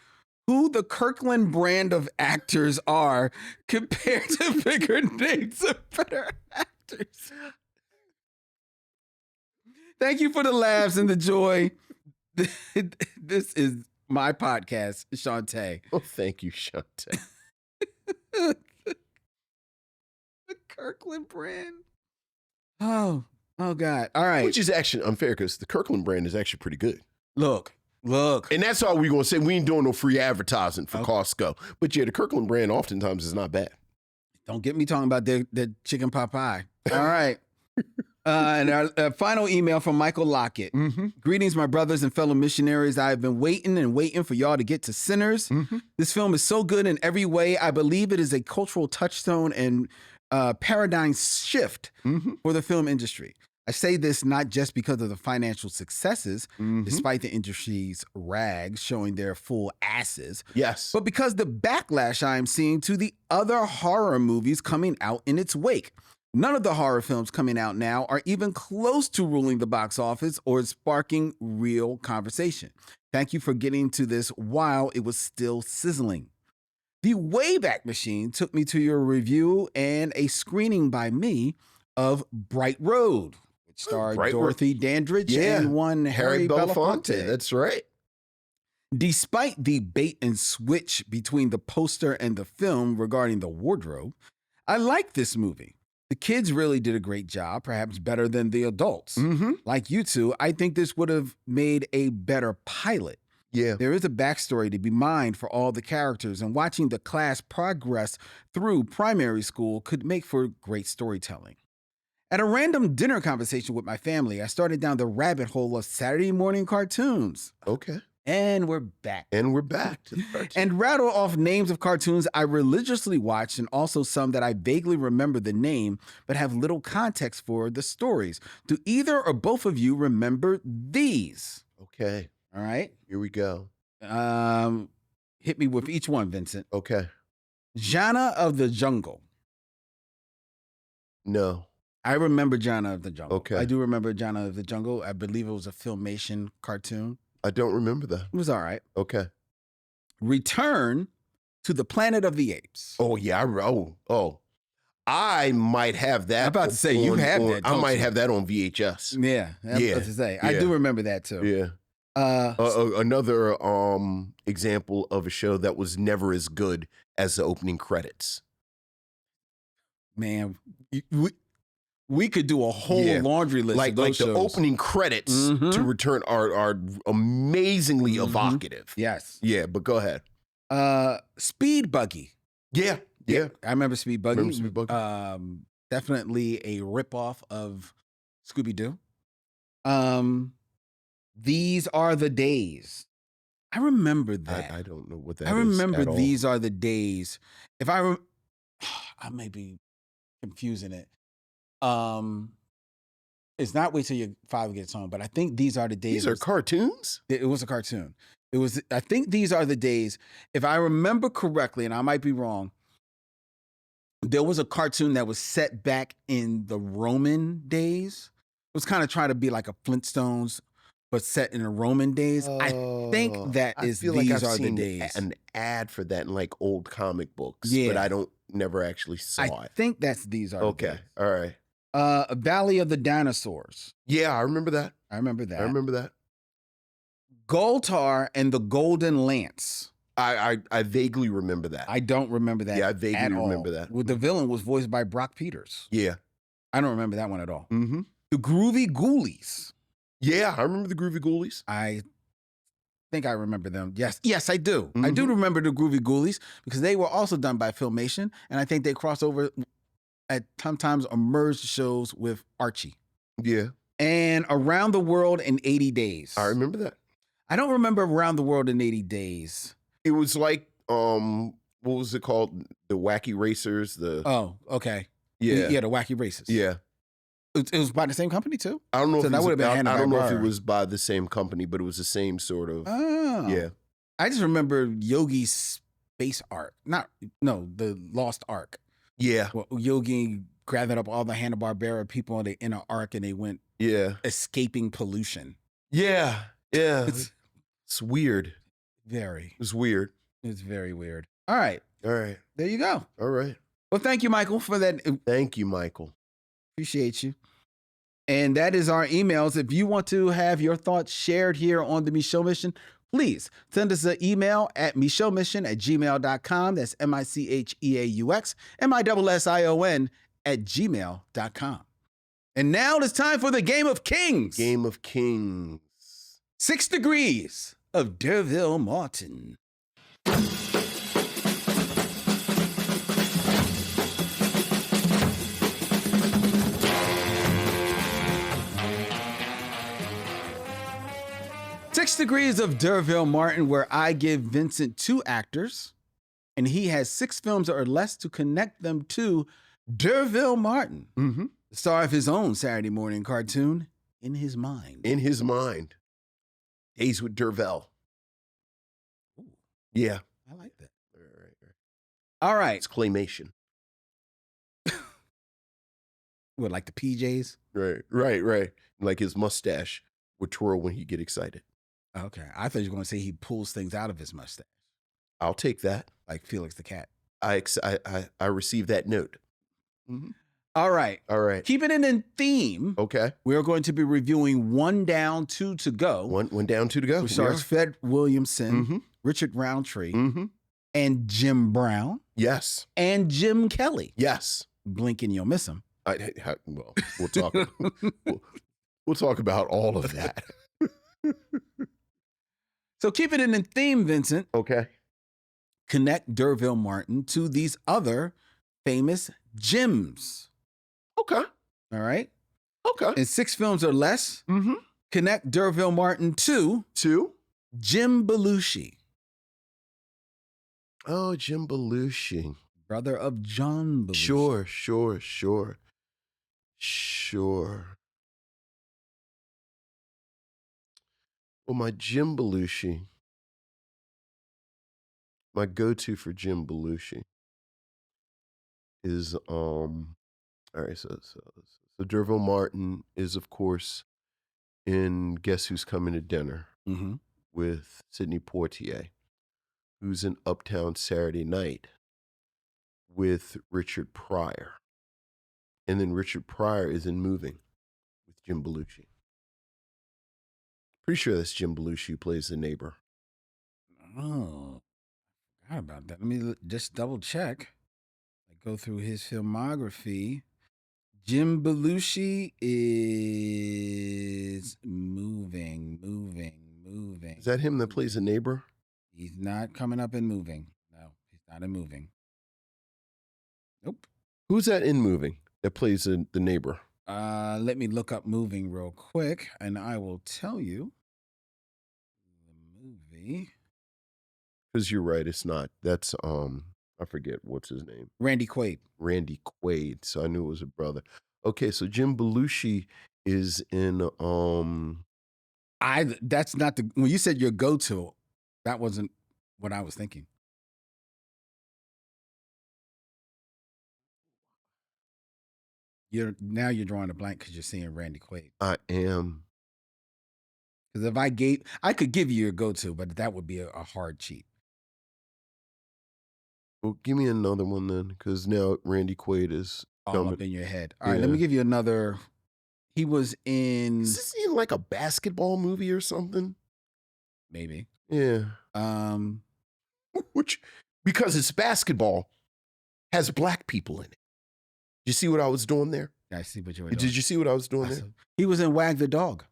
who the Kirkland brand of actors are compared to bigger names of better actors. Thank you for the laughs and the joy. This is my podcast, Shantae. Oh, thank you, Shantae. The Kirkland brand. Oh, God. All right. Which is actually unfair because the Kirkland brand is actually pretty good. Look. And that's all we're going to say. We ain't doing no free advertising for Costco. But yeah, the Kirkland brand oftentimes is not bad. Don't get me talking about the chicken pot pie. All right. And our final email from Michael Lockett. Mm-hmm. Greetings, my brothers and fellow missionaries. I have been waiting for y'all to get to Sinners. Mm-hmm. This film is so good in every way. I believe it is a cultural touchstone and paradigm shift for the film industry. I say this not just because of the financial successes, despite the industry's rags showing their full asses. Yes. But because the backlash I am seeing to the other horror movies coming out in its wake. None of the horror films coming out now are even close to ruling the box office or sparking real conversation. Thank you for getting to this while it was still sizzling. The Wayback Machine took me to your review and a screening by me of Bright Road, which starred Dorothy Dandridge and one Harry Belafonte. That's right. Despite the bait and switch between the poster and the film regarding the wardrobe, I like this movie. The kids really did a great job, perhaps better than the adults. Like you two, I think this would have made a better pilot. Yeah. There is a backstory to be mined for all the characters, and watching the class progress through primary school could make for great storytelling. At a random dinner conversation with my family, I started down the rabbit hole of Saturday morning cartoons. Okay. And we're back. And we're back to the cartoon. And rattle off names of cartoons I religiously watched, and also some that I vaguely remember the name but have little context for the stories. Do either or both of you remember these? Okay. All right. Here we go. Hit me with each one, Vincent. Okay. Jana of the Jungle. No. I remember Jana of the Jungle. Okay. I do remember Jana of the Jungle. I believe it was a Filmation cartoon. I don't remember that. It was all right. Okay. Return to the Planet of the Apes. Oh, yeah. I might have that. I'm about to say, you have that. I might have that on VHS. Yeah. I was about to say. I do remember that too. Yeah. Another example of a show that was never as good as the opening credits. Man, we could do a whole laundry list of those the shows. opening credits to Return are amazingly evocative. Yes. Yeah, but go ahead. Speed Buggy. Yeah. I remember Speed Buggy. Definitely Definitely a ripoff of Scooby-Doo. These Are the Days. I remember that. I don't know what that I is remember at all. These Are the Days. If I may be confusing it. It's not Wait Till Your Father Gets Home, but I think These Are the Days. These are cartoons? It was a cartoon. I think These Are the Days. If I remember correctly, and I might be wrong, there was a cartoon that was set back in the Roman days. It was kind of trying to be like a Flintstones, but set in the Roman days. I think that is These Are the Days. An ad for that in like old comic books, Yeah. but I never actually saw it. I think that's These Are the Days. Okay, all right. Valley of the Dinosaurs. Yeah, I remember that. I remember that. Goltar and the Golden Lance. I vaguely remember that. I don't remember that. Yeah, I vaguely remember that. Well, the villain was voiced by Brock Peters. Yeah. I don't remember that one at all. Mm-hmm. The Groovy Ghoulies. Yeah, I remember the Groovy Ghoulies. I think I remember them. Yes, I do. Mm-hmm. I do remember the Groovy Ghoulies because they were also done by Filmation, and I think they crossed over at sometimes or merged shows with Archie. Yeah. And Around the World in 80 Days. I remember that. I don't remember Around the World in 80 Days. It was like, what was it called? The Wacky Racers. Oh, okay. Yeah. Yeah, the Wacky Racers. Yeah. It was by the same company too? I don't know so if that would have been I don't know if it Barbara. was by the same company, but it was the same sort of. Oh. Yeah. I just remember Yogi's Space Arc. The Lost Ark. Yeah. Well, Yogi gathered up all the Hanna-Barbera people in an ark and they went escaping pollution. Yeah. Yeah. It's weird. Very. It's weird. It's very weird. All right. All right. There you go. All right. Well, thank you, Michael, for that. Thank you, Michael. Appreciate you. And that is our emails. If you want to have your thoughts shared here on the Micheaux Mission, please send us an email at micheauxmission@gmail.com. That's MICHEAUX MISSION@gmail.com. And now it's time for the Game of Kings. Game of Kings. 6 Degrees of Derville Martin. Six Degrees of Derville Martin, where I give Vincent 2 actors, and he has 6 films or less to connect them to Derville Martin, the star of his own Saturday morning cartoon, In His Mind. In His Mind. Days with Derville. Ooh, yeah. I like that. All right. It's claymation. What, like the PJs? Right. Like his mustache would twirl when he get excited. Okay. I thought you were going to say he pulls things out of his mustache. I'll take that. Like Felix the Cat. I received that note. Mm-hmm. All right. Keeping it in theme. Okay. We're going to be reviewing One Down, Two to Go. One Down, Two to Go. Which stars Fred Williamson, Richard Roundtree, and Jim Brown. Yes. And Jim Kelly. Yes. Blink and you'll miss him. Well, we'll talk. we'll talk about all of that. So keeping it in theme, Vincent. Okay. Connect Derville Martin to these other famous Jims. Okay. All right. Okay. In 6 films or less, connect Derville Martin to Jim Belushi. Oh, Jim Belushi. Brother of John Belushi. Sure. Well, my Jim Belushi, my go-to for Jim Belushi is all right. So Derville Martin is, of course, in Guess Who's Coming to Dinner with Sidney Poitier, who's in Uptown Saturday Night with Richard Pryor. And then Richard Pryor is in Moving with Jim Belushi. Pretty sure that's Jim Belushi who plays the neighbor. Oh, I forgot about that. Let me just double check. I go through his filmography. Jim Belushi is moving. Is that him that plays the neighbor? He's not coming up in Moving. No, he's not in Moving. Nope. Who's that in Moving that plays the neighbor? Let me look up moving real quick, and I will tell you the movie. Because you're right, it's not. That's I forget what's his name. Randy Quaid. Randy Quaid. So I knew it was a brother. Okay, so Jim Belushi is in That's not the when you said your go-to, that wasn't what I was thinking. You're drawing a blank because you're seeing Randy Quaid. I am. Because if I could give you your go-to, but that would be a hard cheat. Well, give me another one then, because now Randy Quaid is all up in your head. All right, let me give you another. He was in. Is this in like a basketball movie or something? Maybe. Yeah. Which, because it's basketball, has black people in it. Did you see what I was doing there? I see what you were doing. Did you see what I was doing there? He was in Wag the Dog.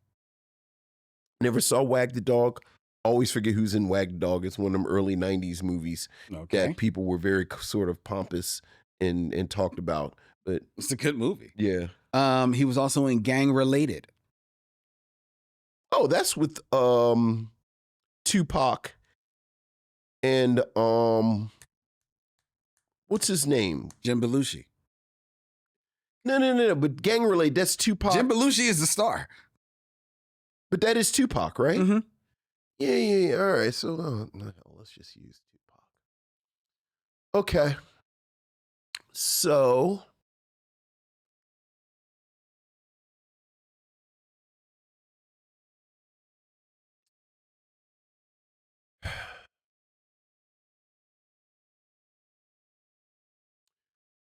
Never saw Wag the Dog. Always forget who's in Wag the Dog. It's one of them early 90s movies that people were very sort of pompous and talked about. But it's a good movie. Yeah. He was also in Gang Related. Oh, that's with Tupac and what's his name? Jim Belushi. No. But Gang Related, that's Tupac. Jim Belushi is the star. But that is Tupac, right? Mm-hmm. Yeah. All right. So let's just use Tupac. Okay. So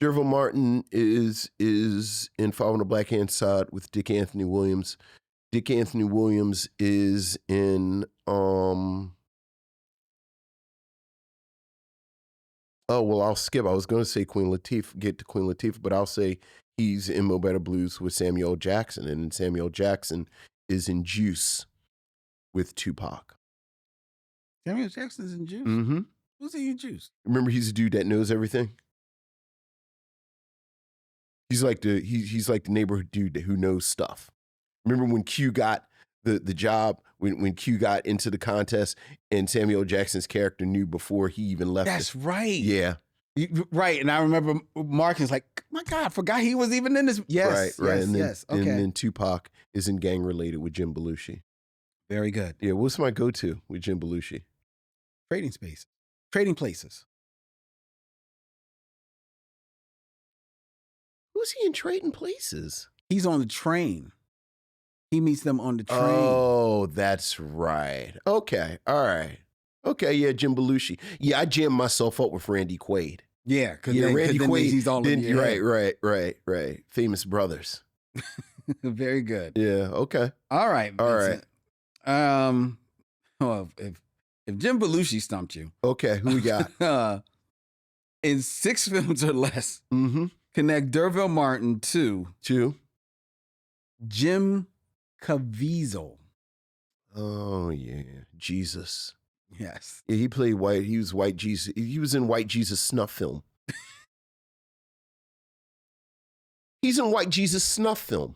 Derville Martin is in Five on the Black Hand Side with Dick Anthony Williams. Dick Anthony Williams is in oh well, I'll skip. I was going to say Queen Latifah, get to Queen Latifah, but I'll say he's in Mo Better Blues with Samuel Jackson, and Samuel Jackson is in Juice with Tupac. Samuel Jackson's in Juice. Mm-hmm. Who's he in Juice? Remember, he's a dude that knows everything. He's like the neighborhood dude who knows stuff. Remember when Q got the job, when Q got into the contest and Samuel Jackson's character knew before he even left. That's right. Yeah. Right. And I remember Mark is like, my God, I forgot he was even in this. Yes. Right. Yes. Okay. And then Tupac is in Gang Related with Jim Belushi. Very good. Yeah. What's my go-to with Jim Belushi? Trading Places. Who's he in Trading Places? He's on the train. He meets them on the train. Oh, that's right. Okay. All right. Okay. Yeah, Jim Belushi. Yeah, I jammed myself up with Randy Quaid. Yeah, because Randy Quaid. He's all in Right. Famous Brothers. Very good. Yeah. Okay. All right. All right. Well, if Jim Belushi stumped you, okay, who we got? In 6 films or less, mm-hmm. Connect Derville Martin to Jim Caviezel. Oh yeah, Jesus. Yes. Yeah, he played white. He was White Jesus. He was in White Jesus snuff film. He's in White Jesus snuff film.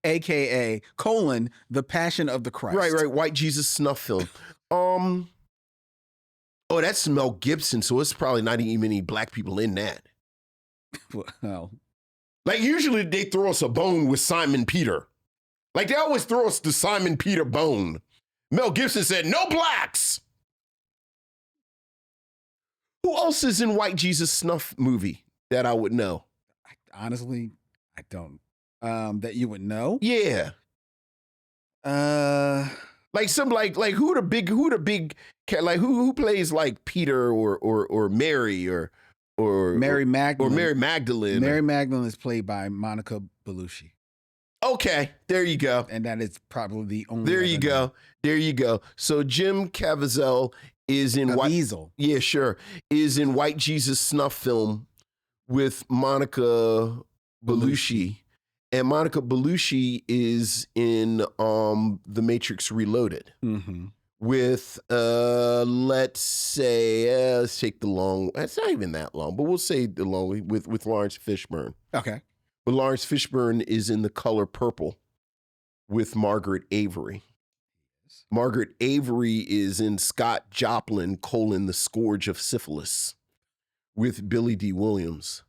AKA : The Passion of the Christ. Right. White Jesus snuff film. Oh, that's Mel Gibson, so it's probably not even any black people in that. Well, like usually they throw us a bone with Simon Peter. Like they always throw us the Simon Peter bone. Mel Gibson said, no blacks. Who else is in White Jesus snuff movie that I would know? Honestly, I don't. That you would know? Yeah. Like some like who plays like Peter or Mary or Mary Magdalene. Or Mary Magdalene. Mary Magdalene is played by Monica Belushi. Okay, there you go. And that is probably the only. There you go. There you go. So Jim Caviezel is in Caviezel. Yeah, sure. Is in White Jesus snuff film with Monica Belushi. And Monica Belushi is in The Matrix Reloaded. Mm-hmm. With let's take the long. It's not even that long, but we'll say the long with Lawrence Fishburne. Okay. But Lawrence Fishburne is in The Color Purple with Margaret Avery. Margaret Avery is in Scott Joplin, The Scourge of Syphilis with Billy D. Williams.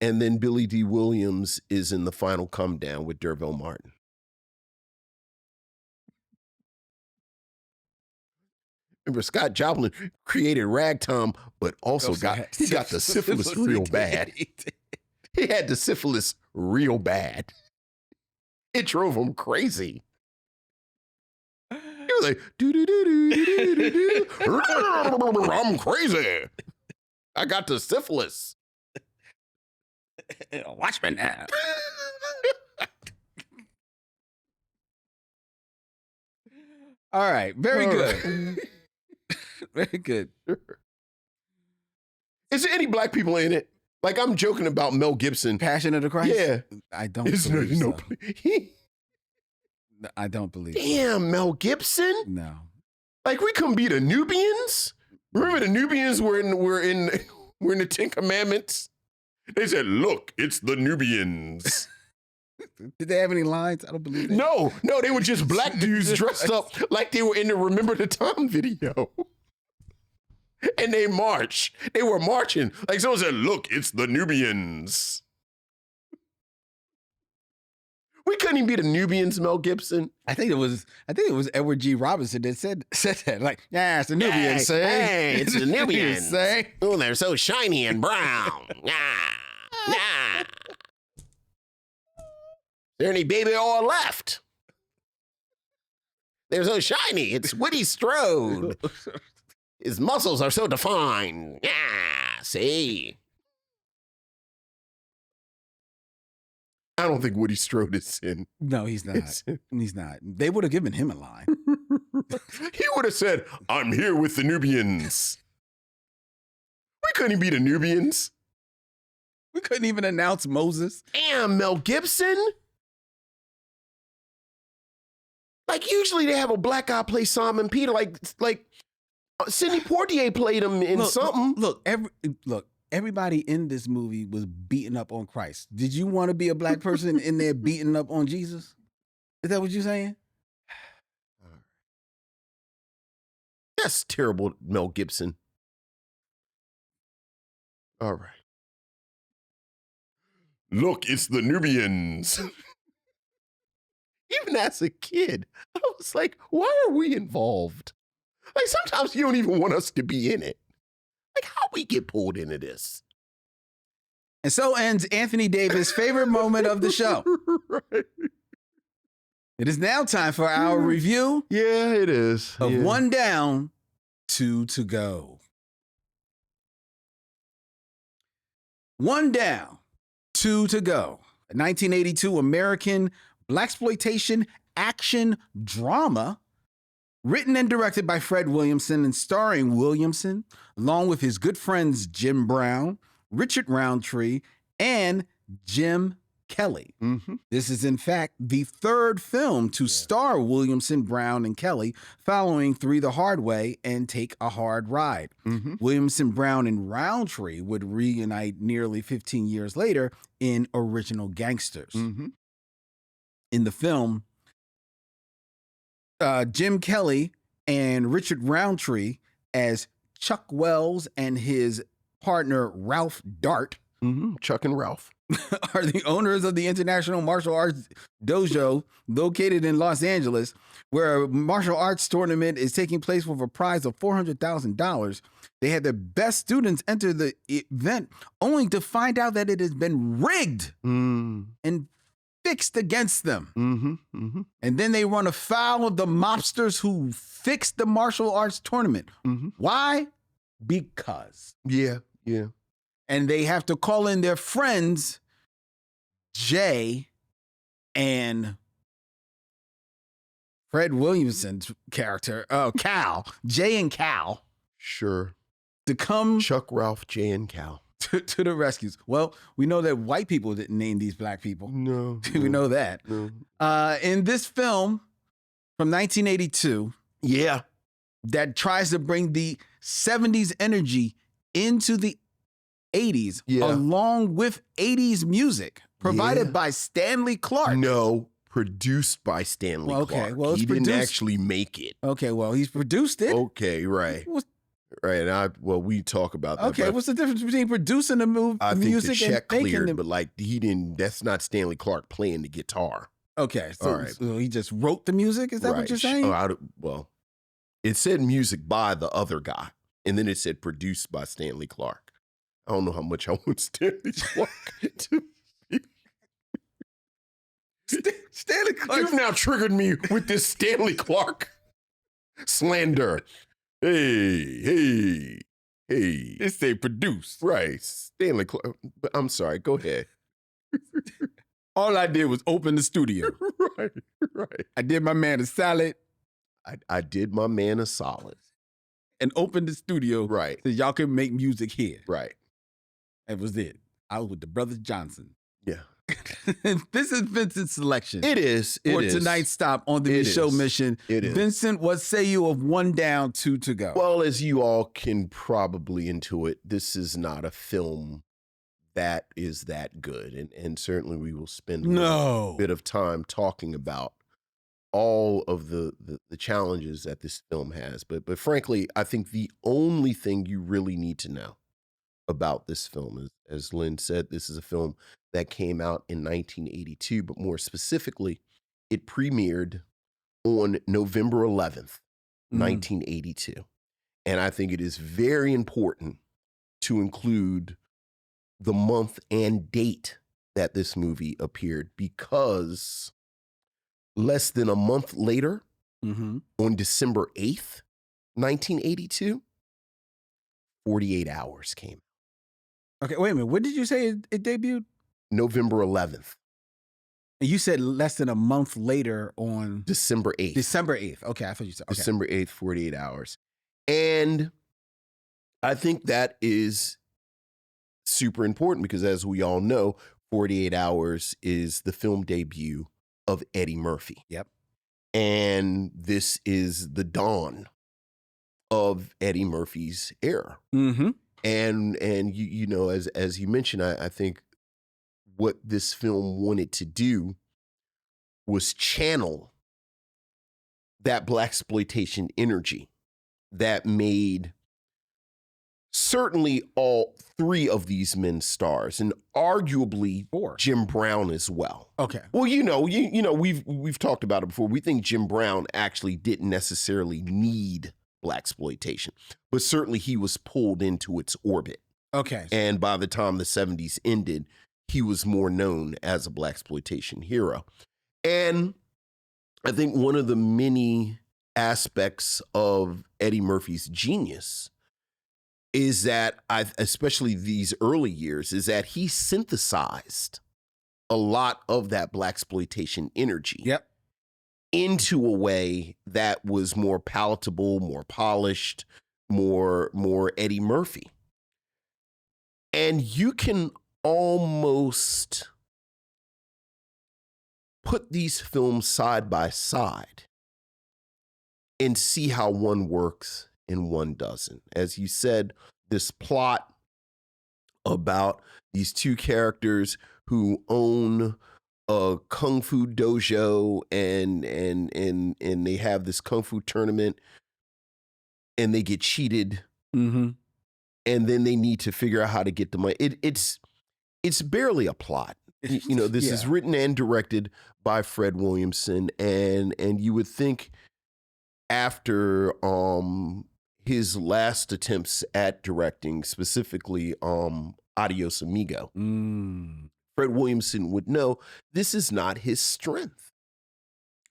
And then Billy D. Williams is in The Final Come Down with D'Urville Martin. Remember, Scott Joplin created Ragtime, but also got the syphilis real bad. He had the syphilis real bad. It drove him crazy. He was like, I'm crazy. I got the syphilis. Watch me now. All right. Very good. Very good. Is there any black people in it? Like, I'm joking about Mel Gibson. Passion of the Christ? Yeah. I don't believe so. I don't believe Damn, Mel Gibson? No. Like, we couldn't be the Nubians? Remember the Nubians were in the Ten Commandments? They said, look, it's the Nubians. Did they have any lines? I don't believe that. No, they were just black dudes dressed up like they were in the Remember the Time video. And they marched. They were marching. Like someone said, look, it's the Nubians. We couldn't even be the Nubians, Mel Gibson. I think it was Edward G. Robinson that said that. Like, yeah, it's the Nubians, say. Hey, it's the Nubians. Say. Oh, they're so shiny and brown. Is there any baby oil left? They're so shiny. It's Woody Strode. His muscles are so defined. See? I don't think Woody Strode is in. No, he's not. He's not. They would have given him a line. He would have said, I'm here with the Nubians. We couldn't be the Nubians. We couldn't even announce Moses. Damn, Mel Gibson. Like, usually they have a black guy play Simon Peter. Like Sidney Poitier played him in something. Look, everybody in this movie was beating up on Christ. Did you want to be a black person in there beating up on Jesus? Is that what you're saying? That's terrible, Mel Gibson. All right. Look, it's the Nubians. Even as a kid, I was like, why are we involved? Like, sometimes you don't even want us to be in it. Like, how we get pulled into this? And so ends Anthony Davis' favorite moment of the show. Right. It is now time for our review. Yeah, it is. Of One Down, Two to Go. One Down, Two to Go. A 1982 American Blaxploitation action drama written and directed by Fred Williamson and starring Williamson, along with his good friends Jim Brown, Richard Roundtree, and Jim Kelly. Mm-hmm. This is, in fact, the third film to star Williamson, Brown, and Kelly, following Three the Hard Way and Take a Hard Ride. Mm-hmm. Williamson, Brown, and Roundtree would reunite nearly 15 years later in Original Gangsters. Mm-hmm. In the film, Jim Kelly and Richard Roundtree as Chuck Wells and his partner Ralph Dart, Chuck and Ralph, are the owners of the International Martial Arts Dojo located in Los Angeles, where a martial arts tournament is taking place with a prize of $400,000. They had their best students enter the event only to find out that it has been rigged and fixed against them. And then they run afoul of the mobsters who fixed the martial arts tournament. Why? Because. Yeah. And they have to call in their friends, Jay and Fred Williamson's character, Cal, Jay and Cal. Sure. To come. Chuck, Ralph, Jay, and Cal. To the rescues. Well, we know that white people didn't name these black people. No. We know that. No. In this film from 1982, that tries to bring the 70s energy into the 80s, along with 80s music. provided Yeah. by Stanley Clark. No, produced by Stanley Well, okay, Clark. well, it's He didn't produced- actually make it. Okay, well, he's produced it. Okay, right. What's- Right. And we talk about that. Okay, but what's the difference between producing the I think the music check and making cleared, the... but like he didn't, that's not Stanley Clark playing the guitar. Okay, so, All right. so he just wrote the music? Is that what you're saying? Well, it said music by the other guy, and then it said produced by Stanley Clark. I don't know how much I want Stanley Clark to be. Stanley Clark. You've now triggered me with this Stanley Clark slander. Hey. They say produced. Right, Stanley Clark. But I'm sorry, go ahead. All I did was open the studio. Right. I did my man a salad I did my man a solid. and opened the studio Right. so y'all can make music here. Right. That was it. I was with the Brothers Johnson. Yeah. This is Vincent's selection. It is. For tonight's stop on the It Micheaux is. mission. It is. Vincent, what say you of 1 down, 2 to go? Well, as you all can probably intuit, this is not a film that is that good. And certainly we will spend a no. bit of time talking about all of the challenges that this film has. But frankly, I think the only thing you really need to know about this film is, as Len said, this is a film that came out in 1982, but more specifically, it premiered on November 11th, 1982. And I think it is very important to include the month and date that this movie appeared, because less than a month later, Mm-hmm. on December 8th, 1982, 48 Hours came. Okay, wait a minute. When did you say it debuted? November 11th, And you said less than a month later on December 8th. December 8th. Okay, I thought you said okay. December 8th, 48 Hours. And I think that is super important because, as we all know, 48 Hours is the film debut of Eddie Murphy. Yep. And this is the dawn of Eddie Murphy's era. Mm-hmm. And you know, as you mentioned, I think what this film wanted to do was channel that blaxploitation energy that made certainly all 3 of these men stars, and arguably 4. Jim Brown as well. Okay. Well, you know, we've talked about it before. We think Jim Brown actually didn't necessarily need blaxploitation, but certainly he was pulled into its orbit. Okay. And by the time the 70s ended, he was more known as a blaxploitation hero. And I think one of the many aspects of Eddie Murphy's genius is that, especially these early years, is that he synthesized a lot of that blaxploitation energy Yep. into a way that was more palatable, more polished, more Eddie Murphy. And you can almost put these films side by side and see how one works and one doesn't. As you said, this plot about these 2 characters who own a kung fu dojo and they have this kung fu tournament and they get cheated. Mm-hmm. And then they need to figure out how to get the money. It's barely a plot. You know, this is written and directed by Fred Williamson, and you would think after his last attempts at directing, specifically Adios Amigo, Fred Williamson would know this is not his strength.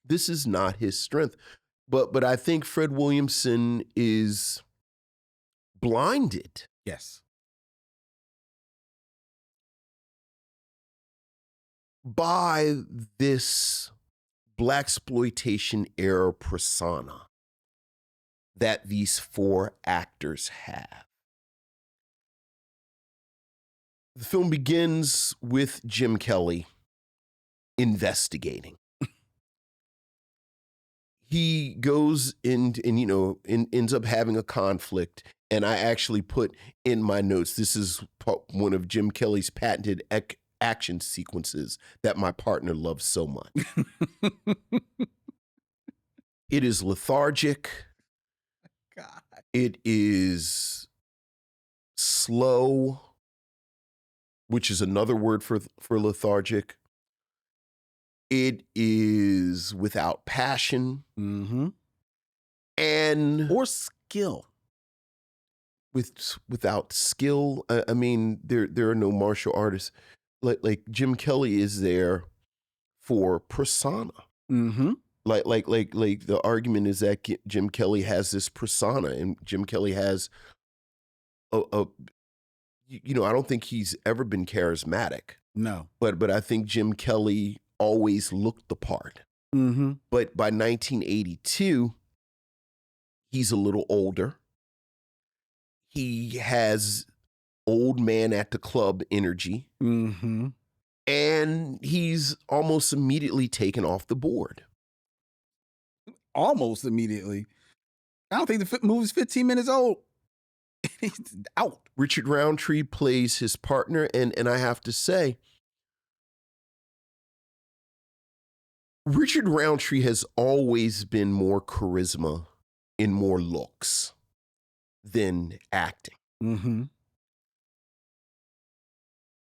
This is not his strength. But I think Fred Williamson is blinded. Yes. By this blaxploitation era persona that these 4 actors have. The film begins with Jim Kelly investigating. He goes in and you know, ends up having a conflict. And I actually put in my notes, this is one of Jim Kelly's patented action sequences that my partner loves so much. It is lethargic. God. It is slow, which is another word for lethargic. It is without passion. Mm-hmm. And Or skill. Without skill. I mean, there are no martial artists. Like Jim Kelly is there for persona. Mm-hmm. Like the argument is that Jim Kelly has this persona, and Jim Kelly has a I don't think he's ever been charismatic. No. But I think Jim Kelly always looked the part. Mm-hmm. But by 1982, he's a little older. He has old man at the club energy. Mm-hmm. And he's almost immediately taken off the board. Almost immediately. I don't think the movie's 15 minutes old. He's out. Richard Roundtree plays his partner, and I have to say, Richard Roundtree has always been more charisma and more looks than acting. Mm-hmm.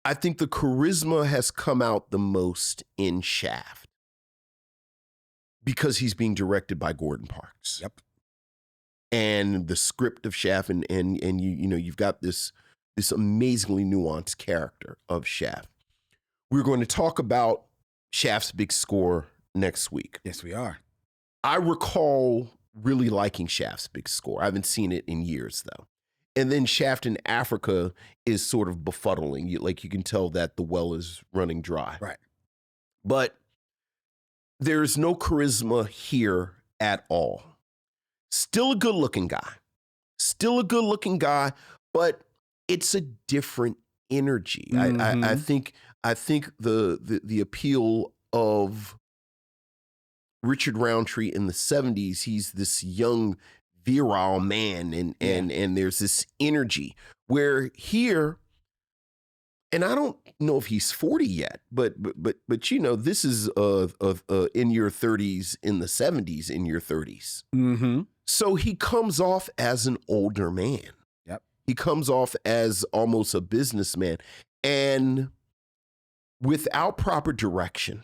I think the charisma has come out the most in Shaft because he's being directed by Gordon Parks. Yep. And the script of Shaft, and you've got this amazingly nuanced character of Shaft. We're going to talk about Shaft's big score next week. Yes, we are. I recall really liking Shaft's big score. I haven't seen it in years, though. And then Shaft in Africa is sort of befuddling. You can tell that the well is running dry. Right. But there's no charisma here at all. Still a good-looking guy. But it's a different energy. Mm-hmm. I think the appeal of Richard Roundtree in the 70s, he's this young virile man, and there's this energy where here, and I don't know if he's 40 yet, but this is in your 30s, in the 70s, in your 30s. Mm-hmm. So he comes off as an older man. Yep. He comes off as almost a businessman, and without proper direction,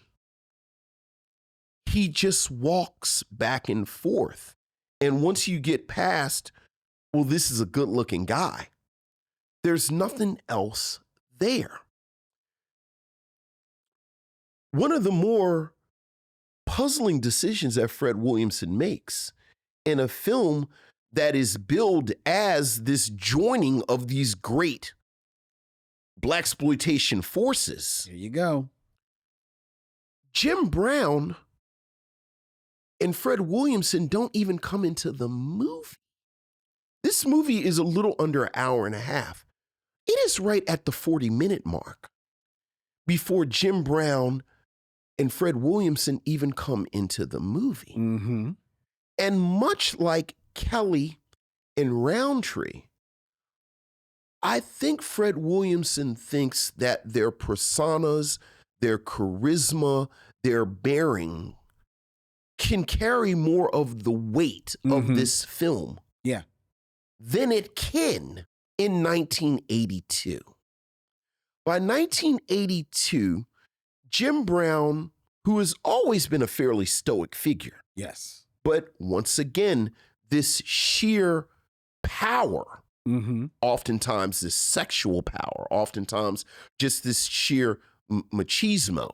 he just walks back and forth. And once you get past, well, this is a good-looking guy, there's nothing else there. One of the more puzzling decisions that Fred Williamson makes in a film that is billed as this joining of these great Blaxploitation forces. There you go. Jim Brown and Fred Williamson don't even come into the movie. This movie is a little under an hour and a half. It is right at the 40-minute mark before Jim Brown and Fred Williamson even come into the movie. Mm-hmm. And much like Kelly and Roundtree, I think Fred Williamson thinks that their personas, their charisma, their bearing can carry more of the weight of this film than it can in 1982. By 1982, Jim Brown, who has always been a fairly stoic figure, yes, but once again, this sheer power, oftentimes this sexual power, oftentimes just this sheer machismo,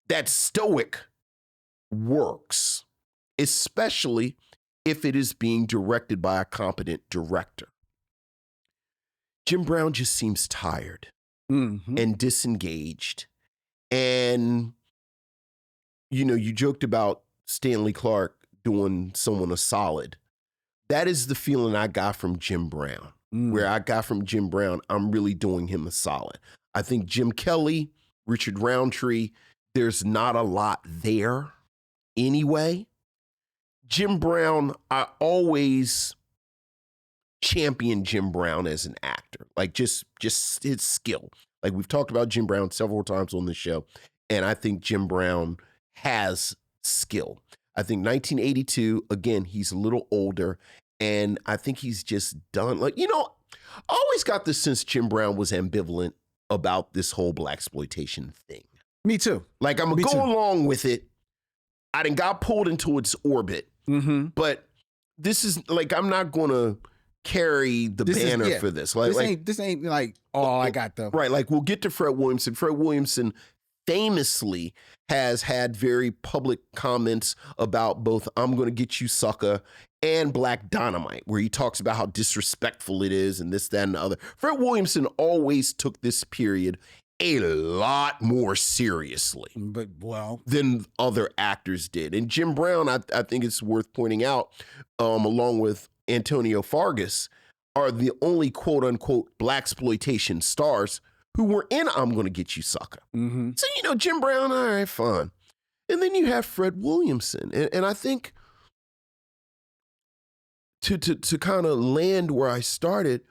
that stoic works, especially if it is being directed by a competent director. Jim Brown just seems tired and disengaged. And, you joked about Stanley Clark doing someone a solid. That is the feeling I got from Jim Brown. Where I got from Jim Brown, I'm really doing him a solid. I think Jim Kelly, Richard Roundtree, there's not a lot there anyway. Jim Brown, I always championed Jim Brown as an actor, like just his skill. Like we've talked about Jim Brown several times on this show, and I think Jim Brown has skill. I think 1982, again, he's a little older, and I think he's just done, like, I always got the sense Jim Brown was ambivalent about this whole blaxploitation thing. Me too. Like, I'm going to go along with it. I done got pulled into its orbit, but this is, like, I'm not going to carry the banner for this. Like, this ain't like all I got, though. Right, like, we'll get to Fred Williamson. Fred Williamson famously has had very public comments about both I'm Gonna Get You Sucker and Black Dynamite, where he talks about how disrespectful it is and this, that, and the other. Fred Williamson always took this period a lot more seriously than other actors did. And Jim Brown, I think it's worth pointing out, along with Antonio Fargas, are the only quote-unquote blaxploitation stars who were in I'm Gonna Get You Sucker. So, Jim Brown, all right, fine. And then you have Fred Williamson. And I think to kind of land where I started,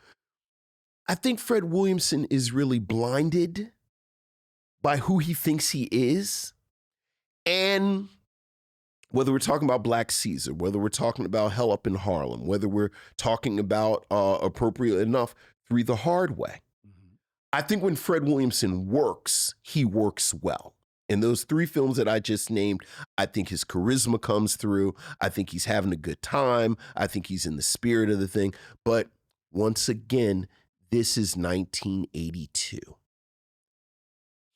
I think Fred Williamson is really blinded by who he thinks he is. And whether we're talking about Black Caesar, whether we're talking about Hell Up in Harlem, whether we're talking about, appropriate enough, Three the Hard Way, I think when Fred Williamson works, he works well. In those three films that I just named, I think his charisma comes through. I think he's having a good time. I think he's in the spirit of the thing. But once again, this is 1982.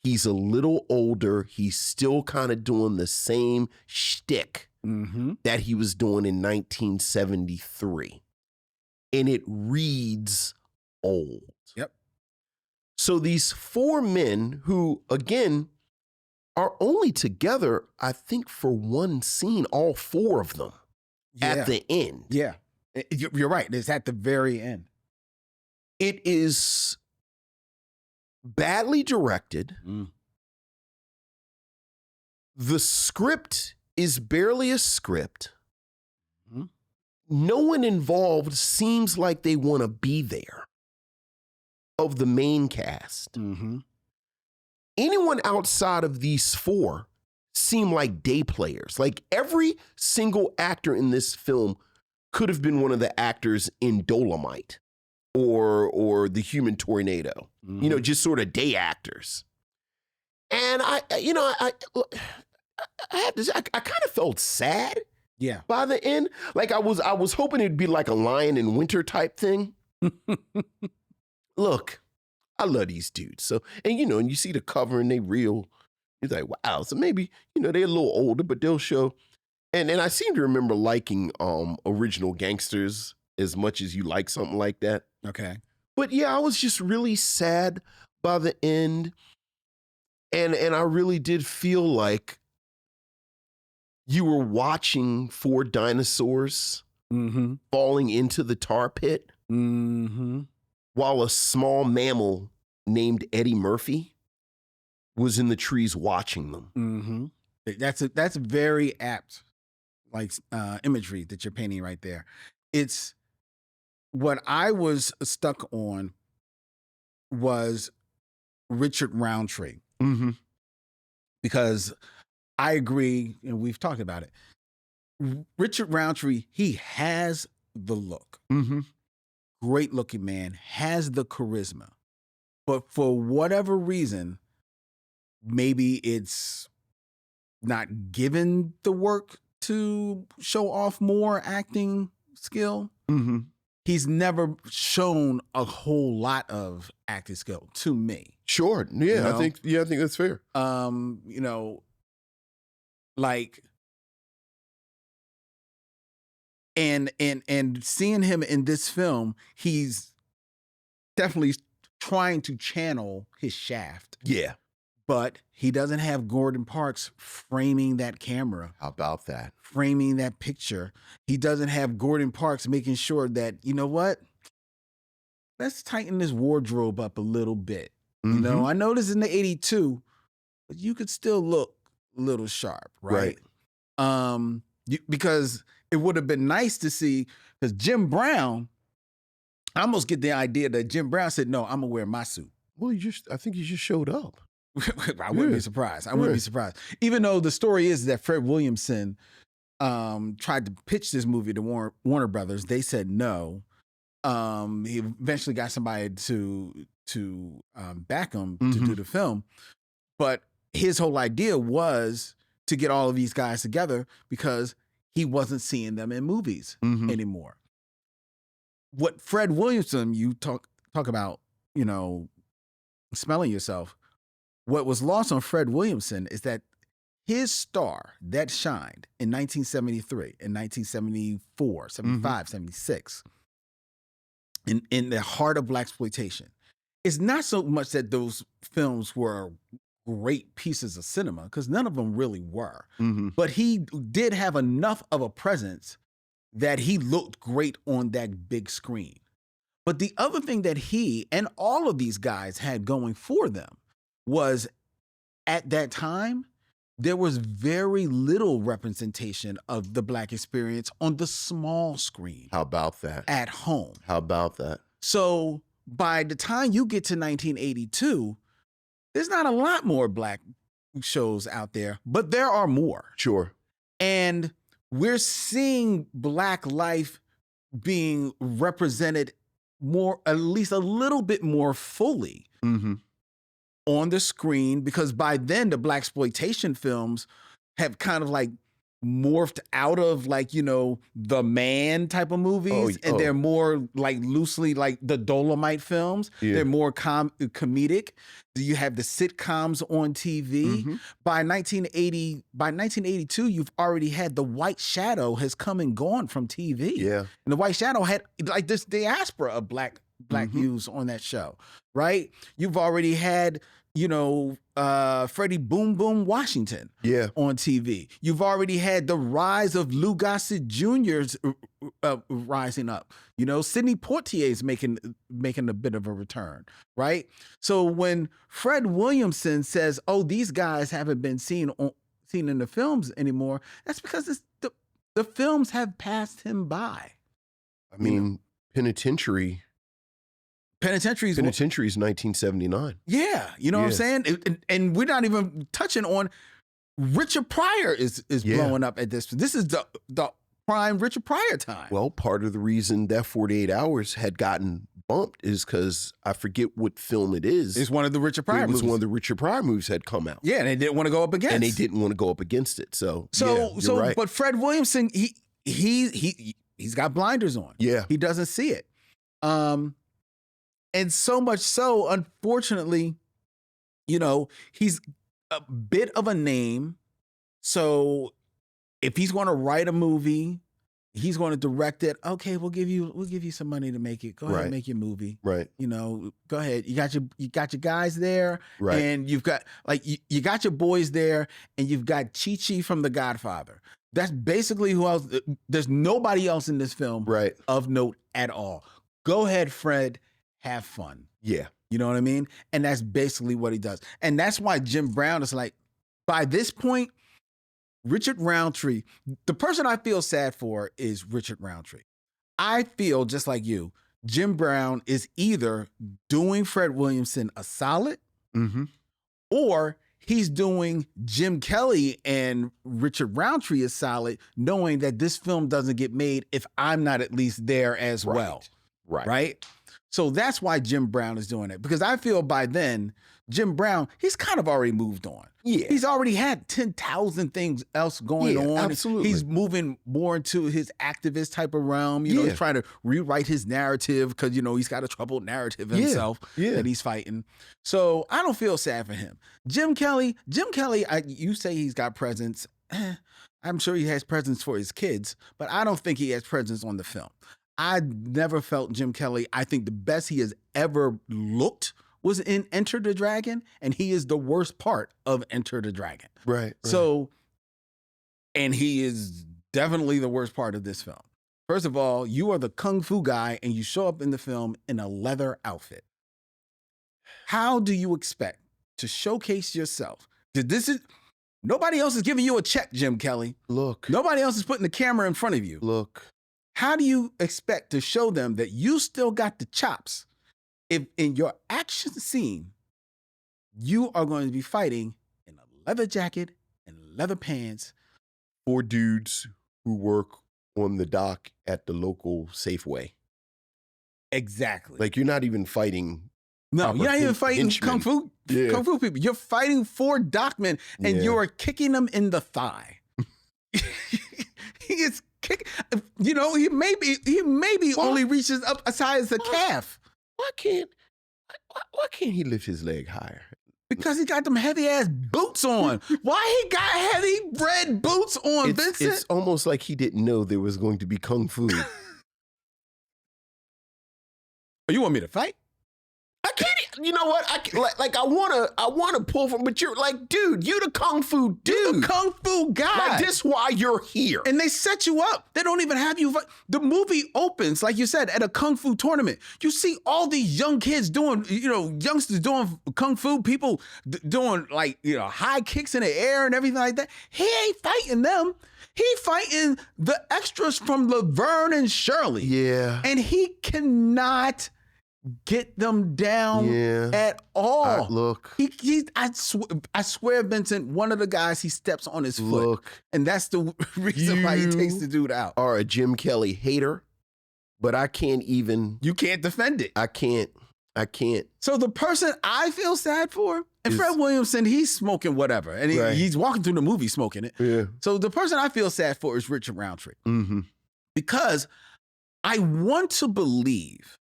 He's a little older. He's still kind of doing the same shtick that he was doing in 1973. And it reads old. Yep. So these four men who, again, are only together, I think, for one scene, all four of them at the end. Yeah, you're right. It's at the very end. It is badly directed. The script is barely a script. No one involved seems like they want to be there of the main cast. Anyone outside of these four seem like day players. Like every single actor in this film could have been one of the actors in Dolomite or The Human Tornado, just sort of day actors. And I kind of felt sad. Yeah. By the end, like I was hoping it'd be like a Lion in Winter type thing. Look, I love these dudes. So, and you see the cover and they real. It's like, wow. So maybe, they're a little older, but they'll show. And I seem to remember liking Original Gangsters as much as you like something like that. Okay. But yeah, I was just really sad by the end. And I really did feel like you were watching four dinosaurs falling into the tar pit while a small mammal named Eddie Murphy was in the trees watching them. That's very apt, like imagery that you're painting right there. It's what I was stuck on was Richard Roundtree, because I agree, and we've talked about it. Richard Roundtree, he has the look. Great looking man, has the charisma. But for whatever reason, maybe it's not given the work to show off more acting skill. He's never shown a whole lot of acting skill to me. Sure. Yeah, I think that's fair. Like, and seeing him in this film, he's definitely trying to channel his shaft. Yeah. But he doesn't have Gordon Parks framing that camera. How about that? Framing that picture. He doesn't have Gordon Parks making sure that, you know what? Let's tighten this wardrobe up a little bit. I know this is in the 82, but you could still look a little sharp, right? Because it would have been nice to see, because Jim Brown, I almost get the idea that Jim Brown said, no, I'm going to wear my suit. Well, I think he just showed up. I wouldn't be surprised. I wouldn't be surprised. Even though the story is that Fred Williamson tried to pitch this movie to Warner Brothers. They said no. He eventually got somebody to back him to do the film. But his whole idea was to get all of these guys together because he wasn't seeing them in movies anymore. What Fred Williamson, you talk about, you know, smelling yourself. What was lost on Fred Williamson is that his star that shined in 1973, in 1974, 75, 76, in the heart of Blaxploitation, it's not so much that those films were great pieces of cinema, because none of them really were. But he did have enough of a presence that he looked great on that big screen. But the other thing that he and all of these guys had going for them was, at that time, there was very little representation of the Black experience on the small screen. How about that? At home. How about that? So by the time you get to 1982, there's not a lot more Black shows out there, but there are more. Sure. And we're seeing Black life being represented more, at least a little bit more fully on the screen, because by then the Blaxploitation films have kind of like morphed out of, like, you know, the Man type of movies, and they're more like loosely like the Dolomite films. They're more comedic. You have the sitcoms on TV. By 1982, you've already had The White Shadow has come and gone from TV. Yeah. And The White Shadow had like this diaspora of black youths on that show, right? You've already had, you know, Freddie Boom Boom Washington on TV. You've already had the rise of Lou Gossett Jr.'s rising up. You know, Sidney Poitier's making a bit of a return, right? So when Fred Williamson says, "Oh, these guys haven't been seen in the films anymore," that's because the films have passed him by. I mean, Penitentiary is 1979. Yeah, you know what I'm saying? And we're not even touching on Richard Pryor is blowing up at this. This is the prime Richard Pryor time. Well, part of the reason that 48 Hours had gotten bumped is because I forget what film it is. It's one of the Richard Pryor movies. It was one of the Richard Pryor movies had come out. Yeah, and they didn't want to go up against. it. So right. But Fred Williamson, he's got blinders on. Yeah. He doesn't see it. And so much so, unfortunately, you know, he's a bit of a name. So if he's going to write a movie, he's going to direct it. Okay, we'll give you some money to make it. Go ahead and make your movie. Right. You know, go ahead. You got your guys there. Right. And you've got you got your boys there, and you've got Chi-Chi from The Godfather. That's basically who else. There's nobody else in this film of note at all. Go ahead, Fred. Have fun. Yeah. You know what I mean? And that's basically what he does. And that's why Jim Brown is like, by this point, Richard Roundtree, the person I feel sad for is Richard Roundtree. I feel just like you, Jim Brown is either doing Fred Williamson a solid, or he's doing Jim Kelly and Richard Roundtree a solid, knowing that this film doesn't get made if I'm not at least there as well. Right? So that's why Jim Brown is doing it, because I feel by then, Jim Brown, he's kind of already moved on. Yeah. He's already had 10,000 things else going on. Absolutely. He's moving more into his activist type of realm. You know, he's trying to rewrite his narrative because, you know, he's got a troubled narrative himself that he's fighting. So I don't feel sad for him. Jim Kelly, you say he's got presence. I'm sure he has presence for his kids, but I don't think he has presence on the film. I never felt Jim Kelly. I think the best he has ever looked was in Enter the Dragon, and he is the worst part of Enter the Dragon. Right. So, and he is definitely the worst part of this film. First of all, you are the kung fu guy, and you show up in the film in a leather outfit. How do you expect to showcase yourself? Because nobody else is giving you a check, Jim Kelly. Look. Nobody else is putting the camera in front of you. Look. How do you expect to show them that you still got the chops if in your action scene, you are going to be fighting in a leather jacket and leather pants. 4 dudes who work on the dock at the local Safeway. Exactly. Like, you're not even fighting. No, you're not even fighting henchmen. kung fu people. You're fighting 4 dockmen, and you are kicking them in the thigh. He is kicking. You know, he maybe only reaches up as high as the calf. Why can't he lift his leg higher? Because he got them heavy ass boots on. Why he got heavy red boots on, Vincent? It's almost like he didn't know there was going to be kung fu. Oh, you want me to fight? I can't. You know what? I wanna pull from, but you're like, dude, you the kung fu dude. You the kung fu guy. Like, this why you're here. And they set you up. They don't even have you. The movie opens, like you said, at a kung fu tournament. You see all these young kids doing, youngsters doing kung fu, people doing like, high kicks in the air and everything like that. He ain't fighting them. He fighting the extras from Laverne and Shirley. Yeah. And he cannot get them down at all. Look. I swear, Vincent, one of the guys, he steps on his foot. And that's the reason why he takes the dude out. Are a Jim Kelly hater, but I can't even. You can't defend it. I can't. So the person I feel sad for, and Fred Williamson, he's smoking whatever. And he's walking through the movie smoking it. Yeah. So the person I feel sad for is Richard Roundtree. Mm-hmm. Because I want to believe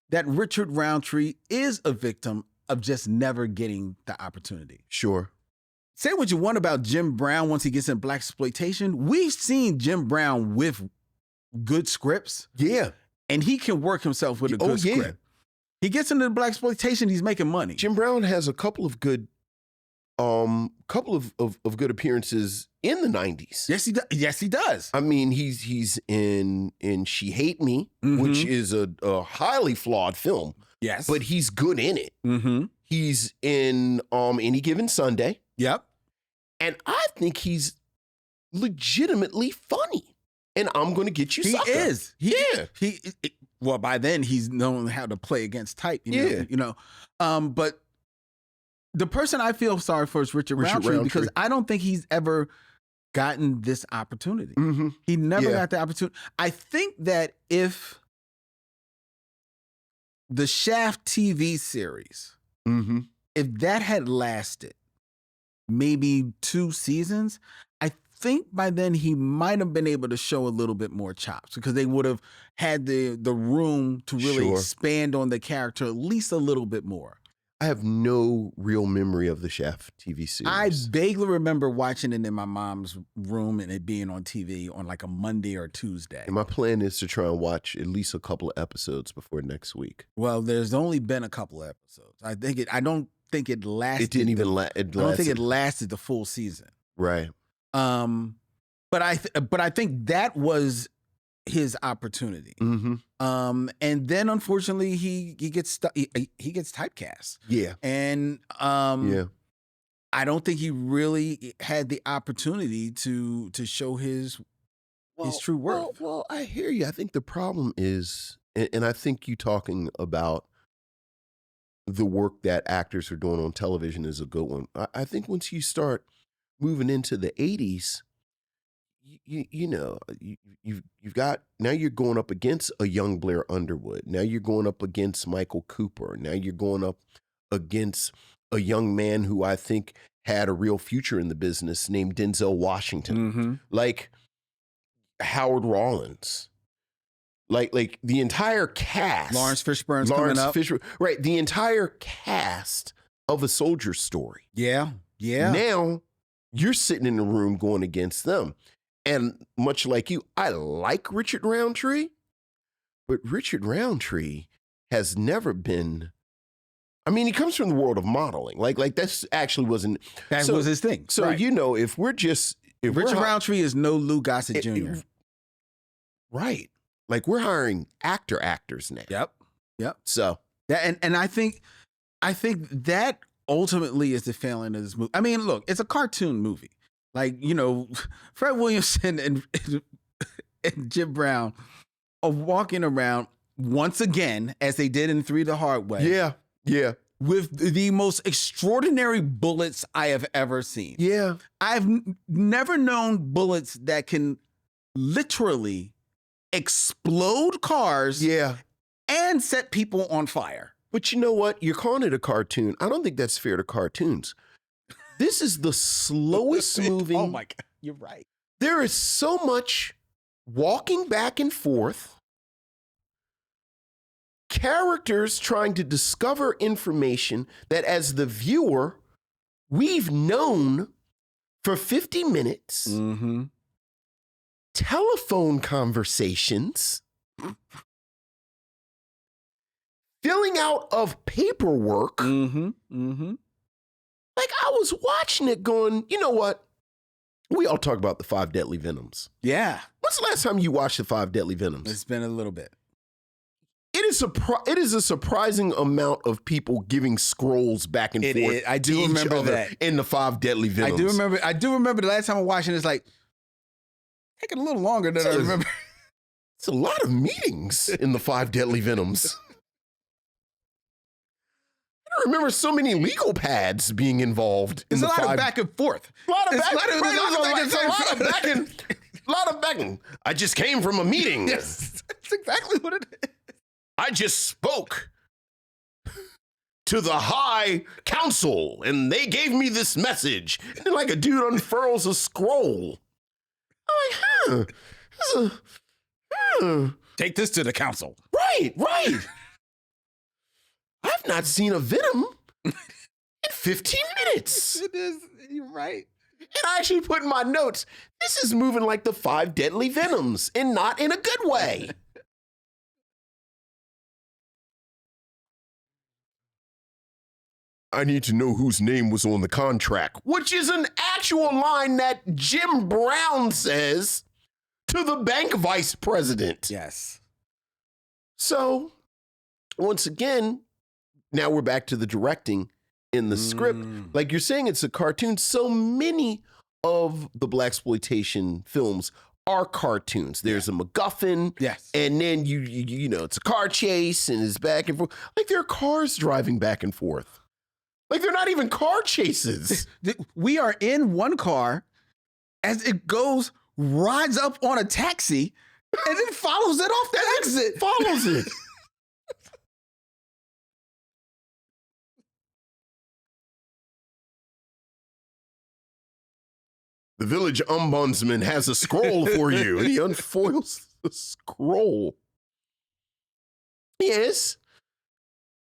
that Richard Roundtree is a victim of just never getting the opportunity. Sure. Say what you want about Jim Brown once he gets in Blaxploitation. We've seen Jim Brown with good scripts. Yeah. And he can work himself with a good script. He gets into Blaxploitation, he's making money. Jim Brown has a couple of good good appearances in the 90s. Yes, he does. I mean, he's in She Hate Me, which is a highly flawed film. Yes. But he's good in it. Mm-hmm. He's in Any Given Sunday. Yep. And I think he's legitimately funny. And I'm going to get you sucker. He is. Well, by then he's known how to play against type, but the person I feel sorry for is Richard Roundtree because I don't think he's ever gotten this opportunity. Mm-hmm. He never got the opportunity. I think that if the Shaft TV series, if that had lasted maybe 2 seasons, I think by then he might have been able to show a little bit more chops because they would have had the room to really expand on the character at least a little bit more. I have no real memory of the Shaft TV series. I vaguely remember watching it in my mom's room and it being on TV on like a Monday or Tuesday. And my plan is to try and watch at least a couple of episodes before next week. Well, there's only been a couple of episodes. I don't think it lasted. It didn't even last. I don't think it lasted the full season. Right. But I think that was his opportunity. Mm-hmm. And then unfortunately he gets he gets typecast. Yeah. And I don't think he really had the opportunity to show his true worth. Well, I hear you. I think the problem is, and I think you talking about the work that actors are doing on television is a good one. I think once you start moving into the 80s, you've got, now you're going up against a young Blair Underwood. Now you're going up against Michael Cooper. Now you're going up against a young man who I think had a real future in the business named Denzel Washington. Like Howard Rollins. Like the entire cast. Lawrence Fishburne's coming up. Right. The entire cast of A Soldier Story. Yeah. Yeah. Now you're sitting in the room going against them. And much like you, I like Richard Roundtree, but Richard Roundtree has never been, I mean, he comes from the world of modeling. Like that's actually wasn't. That was his thing. So, right. If Richard Roundtree is no Lou Gossett Jr. Right. Like we're hiring actors now. Yep. So that, and I think that ultimately is the failing of this movie. I mean, look, it's a cartoon movie. Like, Fred Williamson and Jim Brown are walking around once again, as they did in 3 the Hard Way. Yeah. Yeah. With the most extraordinary bullets I have ever seen. Yeah. I've never known bullets that can literally explode cars Yeah. and set people on fire. But you know what? You're calling it a cartoon. I don't think that's fair to cartoons. This is the slowest moving. Oh my God, you're right. There is so much walking back and forth, characters trying to discover information that as the viewer, we've known for 50 minutes, Mm-hmm. telephone conversations, filling out of paperwork. Mm-hmm. Mm-hmm. Like, I was watching it going, you know what? We all talk about the 5 deadly venoms. Yeah. When's the last time you watched the 5 deadly venoms? It's been a little bit. It is a surprising amount of people giving scrolls back and forth. I do to each remember other that. in the 5 deadly venoms. I do remember the last time I watched it, it's like taking a little longer than I remember. It's a lot of meetings in the 5 deadly venoms. I don't remember so many legal pads being involved in There's the a lot 5. of back and forth. A lot of It's back, a lot of- right, there's a lot of back and it's a lot of forth. backing. I just came from a meeting. Yes, that's exactly what it is. I just spoke to the High Council, and they gave me this message. And then, like, a dude unfurls a scroll. I'm like, Take this to the council. right. I've not seen a Venom in 15 minutes. It is. You're right. And I actually put in my notes, this is moving like the 5 deadly venoms, and not in a good way. I need to know whose name was on the contract, which is an actual line that Jim Brown says to the bank vice president. Yes. So, once again, now we're back to the directing in the script. Like you're saying, it's a cartoon. So many of the Blaxploitation films are cartoons. There's a MacGuffin. Yes. And then you know, it's a car chase and it's back and forth. Like there are cars driving back and forth. Like they're not even car chases. We are in one car as it goes, rides up on a taxi, and then follows it off the exit. Follows it. The village ombudsman has a scroll for you. And he unfoils the scroll. Yes.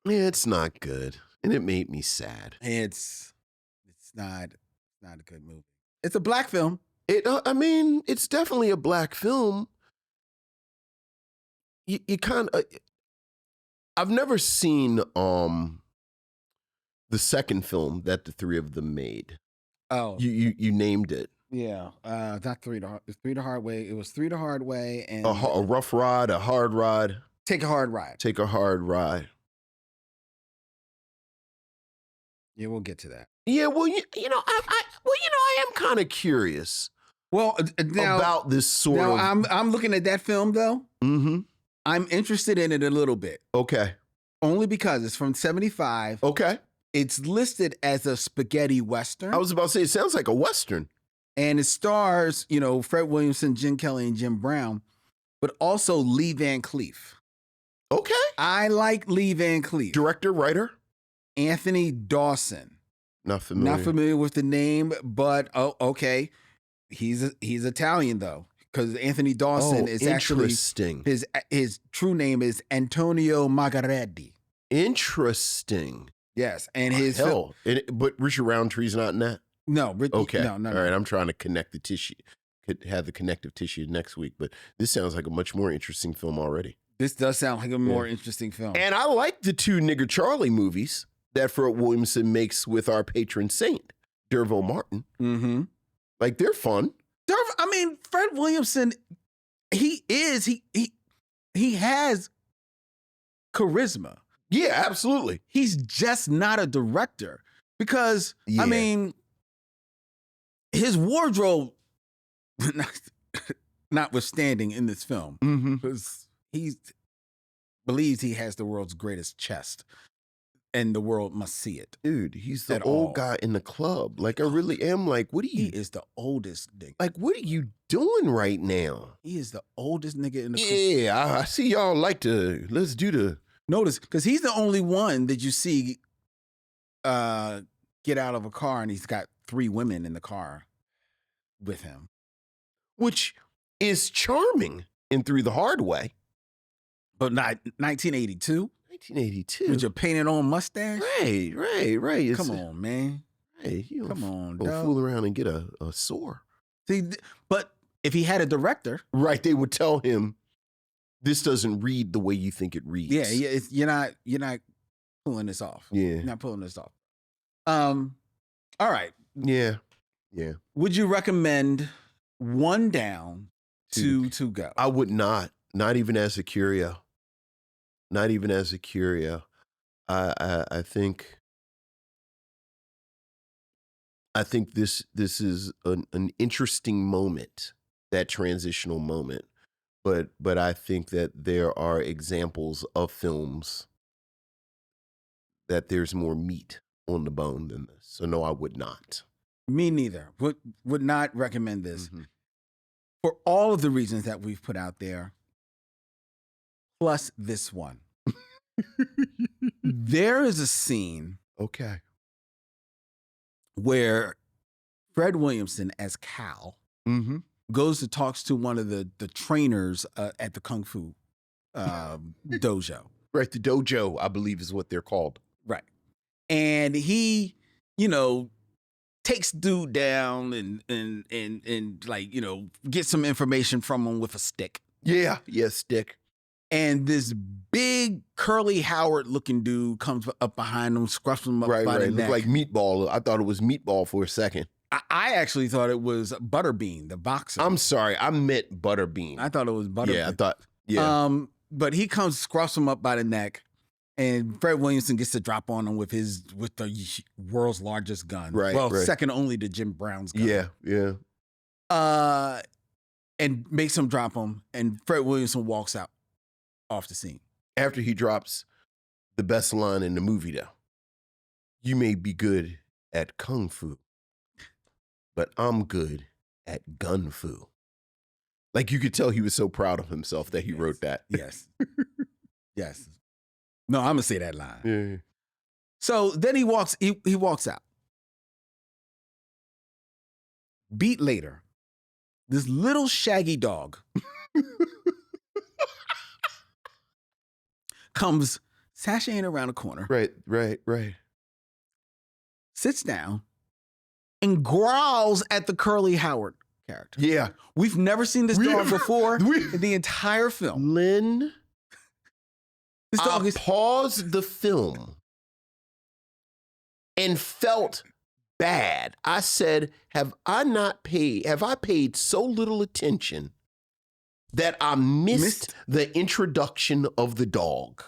Yeah, it's not good. And it made me sad. It's not a good movie. It's a black film. I mean, it's definitely a black film. You kind of... I've never seen the second film that the three of them made. Oh. You named it. Yeah. Not 3 the Hard Way. It was 3 the Hard Way and A rough ride, a hard ride. Take a Hard Ride. Take a hard ride. Yeah, we'll get to that. Yeah, well, I am kind of curious. Well, now about this sort of. I'm looking at that film though. Mm-hmm. I'm interested in it a little bit. Okay. Only because it's from 1975. Okay. It's listed as a spaghetti western. I was about to say it sounds like a western. And it stars, Fred Williamson, Jim Kelly, and Jim Brown, but also Lee Van Cleef. Okay. I like Lee Van Cleef. Director, writer? Anthony Dawson. Not familiar. Not familiar with the name, but okay. He's Italian though, because Anthony Dawson is actually interesting. His true name is Antonio Margaretti. Interesting. Yes, and his hell, but Richard Roundtree's not in that. No, okay, no. All right, I'm trying to connect the tissue. Could have the connective tissue next week, but this sounds like a much more interesting film already. This does sound like a more interesting film. And I like the 2 Nigger Charlie movies that Fred Williamson makes with our patron saint, D'Urville Martin. Mm-hmm. Like, they're fun. Fred Williamson, he has charisma. Yeah, absolutely. He's just not a director because, his wardrobe, notwithstanding in this film, because he's believes he has the world's greatest chest, and the world must see it. Dude, he's the At old all. guy in the club. Like, I really am like, what are He you, is the oldest nigga. like, what are you doing right now? He is the oldest nigga in the club. Yeah, I see y'all like to, let's do the. Notice, because he's the only one that you see get out of a car, and he's got 3 women in the car with him. Which is charming in Through the Hard Way. But not 1982 1982. with your painted on mustache. Right. It's, Come on, man. Hey, you Come on, don't dog. fool around and get a sore. See, but if he had a director, Right, they would tell him, this doesn't read the way you think it reads. yeah, you're not pulling this off. Yeah. You're not pulling this off. All right. Yeah. Would you recommend one down, two to go? I would not even as a curio. Not even as a curio. I think this is an interesting moment, that transitional moment. But I think that there are examples of films that there's more meat on the bone than this. So no, I would not. Me neither. Would not recommend this for all of the reasons that we've put out there, plus this one. There is a scene Okay. where Fred Williamson as Cal Mm-hmm. goes to talks to one of the trainers at the Kung Fu dojo. Right, the dojo, I believe, is what they're called. Right. And he, takes dude down and like, get some information from him with a stick. Yeah, stick. And this big Curly Howard looking dude comes up behind him, scruffs him up by the Looked neck. like Meatball. I thought it was Meatball for a second. I actually thought it was Butterbean, the boxer. I'm sorry, I meant Butterbean. I thought it was Butterbean. Yeah, I thought, yeah. But he comes, scruffs him up by the neck, and Fred Williamson gets to drop on him with the world's largest gun. Right, Well, right. second only to Jim Brown's gun. Yeah. And makes him drop him, and Fred Williamson walks out off the scene. After he drops the best line in the movie, though. You may be good at Kung Fu, but I'm good at Gun Fu. Like, you could tell he was so proud of himself that he wrote that. Yes. Yes. No, I'm gonna say that line. Yeah. So then he walks out. Beat later, this little shaggy dog comes sashaying around the corner, Right. sits down, and growls at the Curly Howard character. Yeah. We've never seen this dog before we- in the entire film. Len, This dog I is paused the film and felt bad. I said, have I paid so little attention that I missed the introduction of the dog?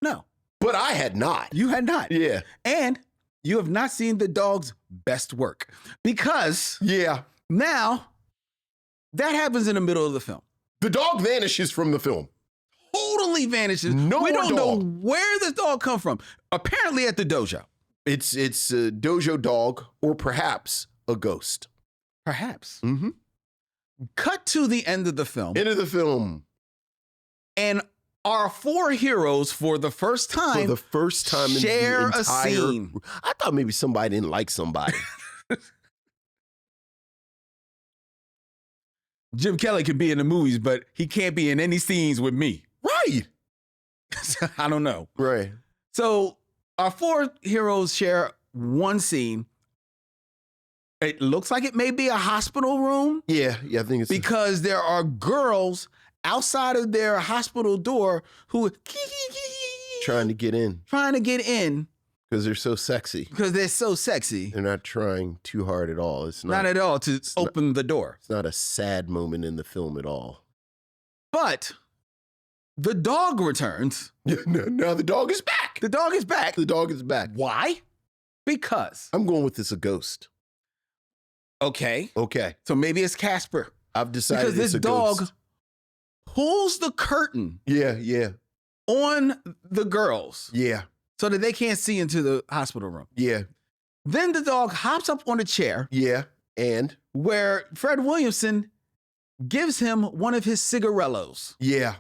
no, But I had not. you had not. Yeah. And you have not seen the dog's best work, because Yeah. now that happens in the middle of the film. The dog vanishes from the film. Totally vanishes. No we more don't dog. know where this dog come from. Apparently at the dojo. It's a dojo dog, or perhaps a ghost. Perhaps. Mm-hmm. Cut to the end of the film. End of the film. And our 4 heroes, for the first For time, the first time share in the a entire scene. I thought maybe somebody didn't like somebody. Jim Kelly could be in the movies, but he can't be in any scenes with me. Right. I don't know. Right. So our 4 heroes share one scene. It looks like it may be a hospital room, Yeah, I think it's because there are girls outside of their hospital door who are trying to get in because they're so sexy. because they're so sexy. They're not trying too hard at all. It's Not at all to open the door. It's not a sad moment in the film at all. But the dog returns. Now the dog is back. The dog is back. The dog is back. Why? Because. I'm going with this a ghost. Okay. Okay. So maybe it's Casper. I've decided Because it's this a dog ghost. pulls the curtain Yeah. on the girls Yeah. so that they can't see into the hospital room. Yeah. Then the dog hops up on a chair Yeah. And where Fred Williamson gives him one of his cigarellos. yeah.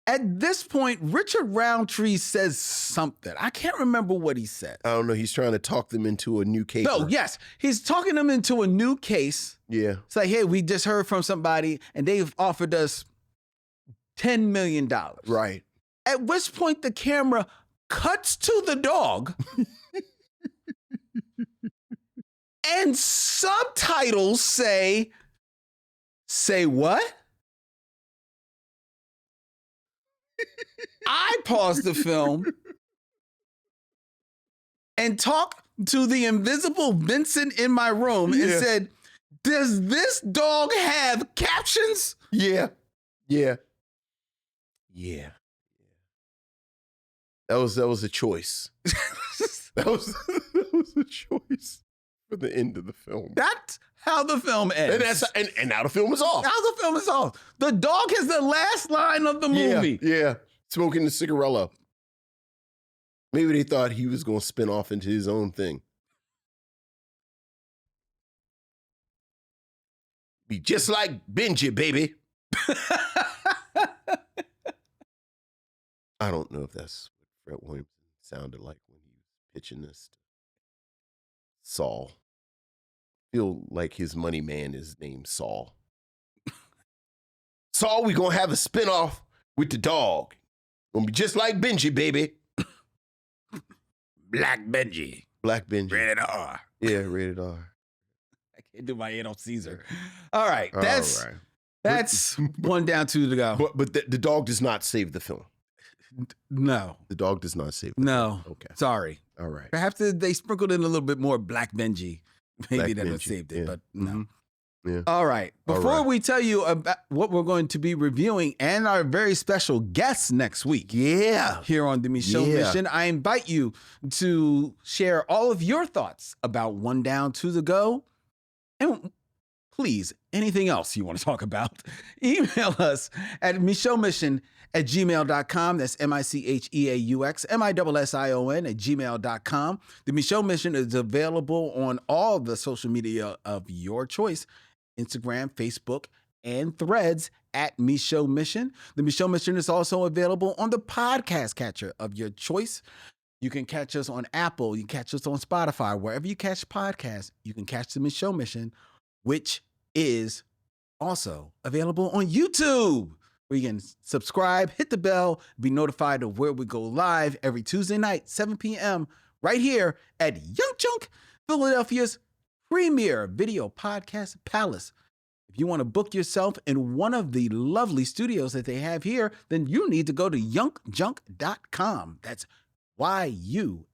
At this point, Richard Roundtree says something. I can't remember what he said. I don't know. He's trying to talk them into a new case. No, yes. He's talking them into a new case. Yeah. It's like, hey, we just heard from somebody and they've offered us $10 million. Right. At which point the camera cuts to the dog and subtitles say what? I paused the film and talked to the invisible Vincent in my room and said, does this dog have captions? Yeah. Yeah. Yeah. That was a choice. that was a choice for the end of the film. That's how the film ends. And now the film is off. Now the film is off. The dog is the last line of the movie. Yeah. Smoking the cigarello. Maybe they thought he was going to spin off into his own thing. Be just like Benji, baby. I don't know if that's what Fred Williamson sounded like when he was pitching this to Saul. Feel like his money man is named Saul. Saul, we gonna have a spinoff with the dog. Gonna be just like Benji, baby. Black Benji. Black Benji. Rated R. Yeah, rated R. I can't do my Adolf Caesar. All right. That's one down, two to go. But the dog does not save the film. No. The dog does not save the No. film. Okay. Sorry. All right. Perhaps they sprinkled in a little bit more Black Benji. Maybe that would have saved it, but no. Mm-hmm. Yeah. All right. Before we tell you about what we're going to be reviewing and our very special guests next week. Yeah. Here on the Micheaux Mission, I invite you to share all of your thoughts about One Down, Two to Go. And please, anything else you want to talk about, email us at micheauxmission@gmail.com. That's MICHEAUX, MISSION@gmail.com. The Micheaux Mission is available on all the social media of your choice, Instagram, Facebook, and Threads at Micheaux Mission. The Micheaux Mission is also available on the podcast catcher of your choice. You can catch us on Apple. You can catch us on Spotify. Wherever you catch podcasts, you can catch the Micheaux Mission, which is also available on YouTube, where you can subscribe, hit the bell, be notified of where we go live every Tuesday night, 7 p.m., right here at Young Junk, Philadelphia's premier video podcast palace. If you want to book yourself in one of the lovely studios that they have here, then you need to go to youngjunk.com. That's YUNKJUNK.com.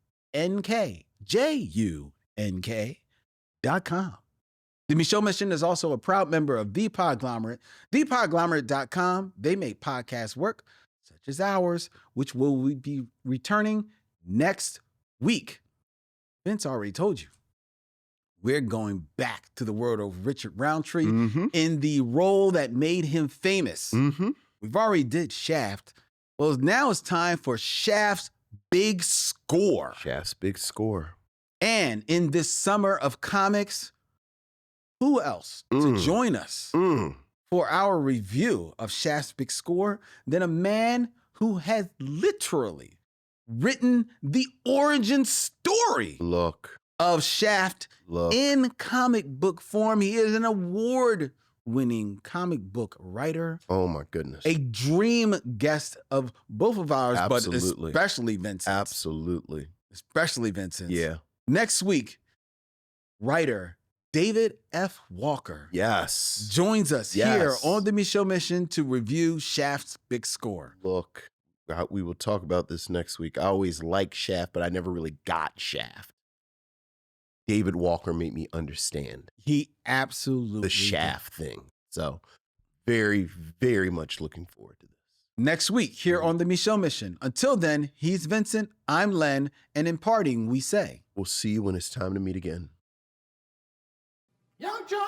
The Micheaux Mission is also a proud member of The Podglomerate, thepodglomerate.com. They make podcast work, such as ours, which will be returning next week. Vince already told you. We're going back to the world of Richard Roundtree in the role that made him famous. We've already did Shaft. Well, now it's time for Shaft's big score. Shaft's big score. And in this summer of comics, who else to join us for our review of Shaft's big score than a man who has literally written the origin story of Shaft in comic book form. He is an award-winning comic book writer. Oh, my goodness. A dream guest of both of ours, Absolutely. but especially Vincent's. Absolutely. Especially Vincent's. Yeah. Next week, writer David F. Walker joins us here on the Micheaux Mission to review Shaft's big score. Look, we will talk about this next week. I always liked Shaft, but I never really got Shaft. David Walker made me understand. He absolutely the Shaft thing. So very, very much looking forward to this. Next week here on the Micheaux Mission. Until then, he's Vincent, I'm Len, and in parting, we say, we'll see you when it's time to meet again. Young John!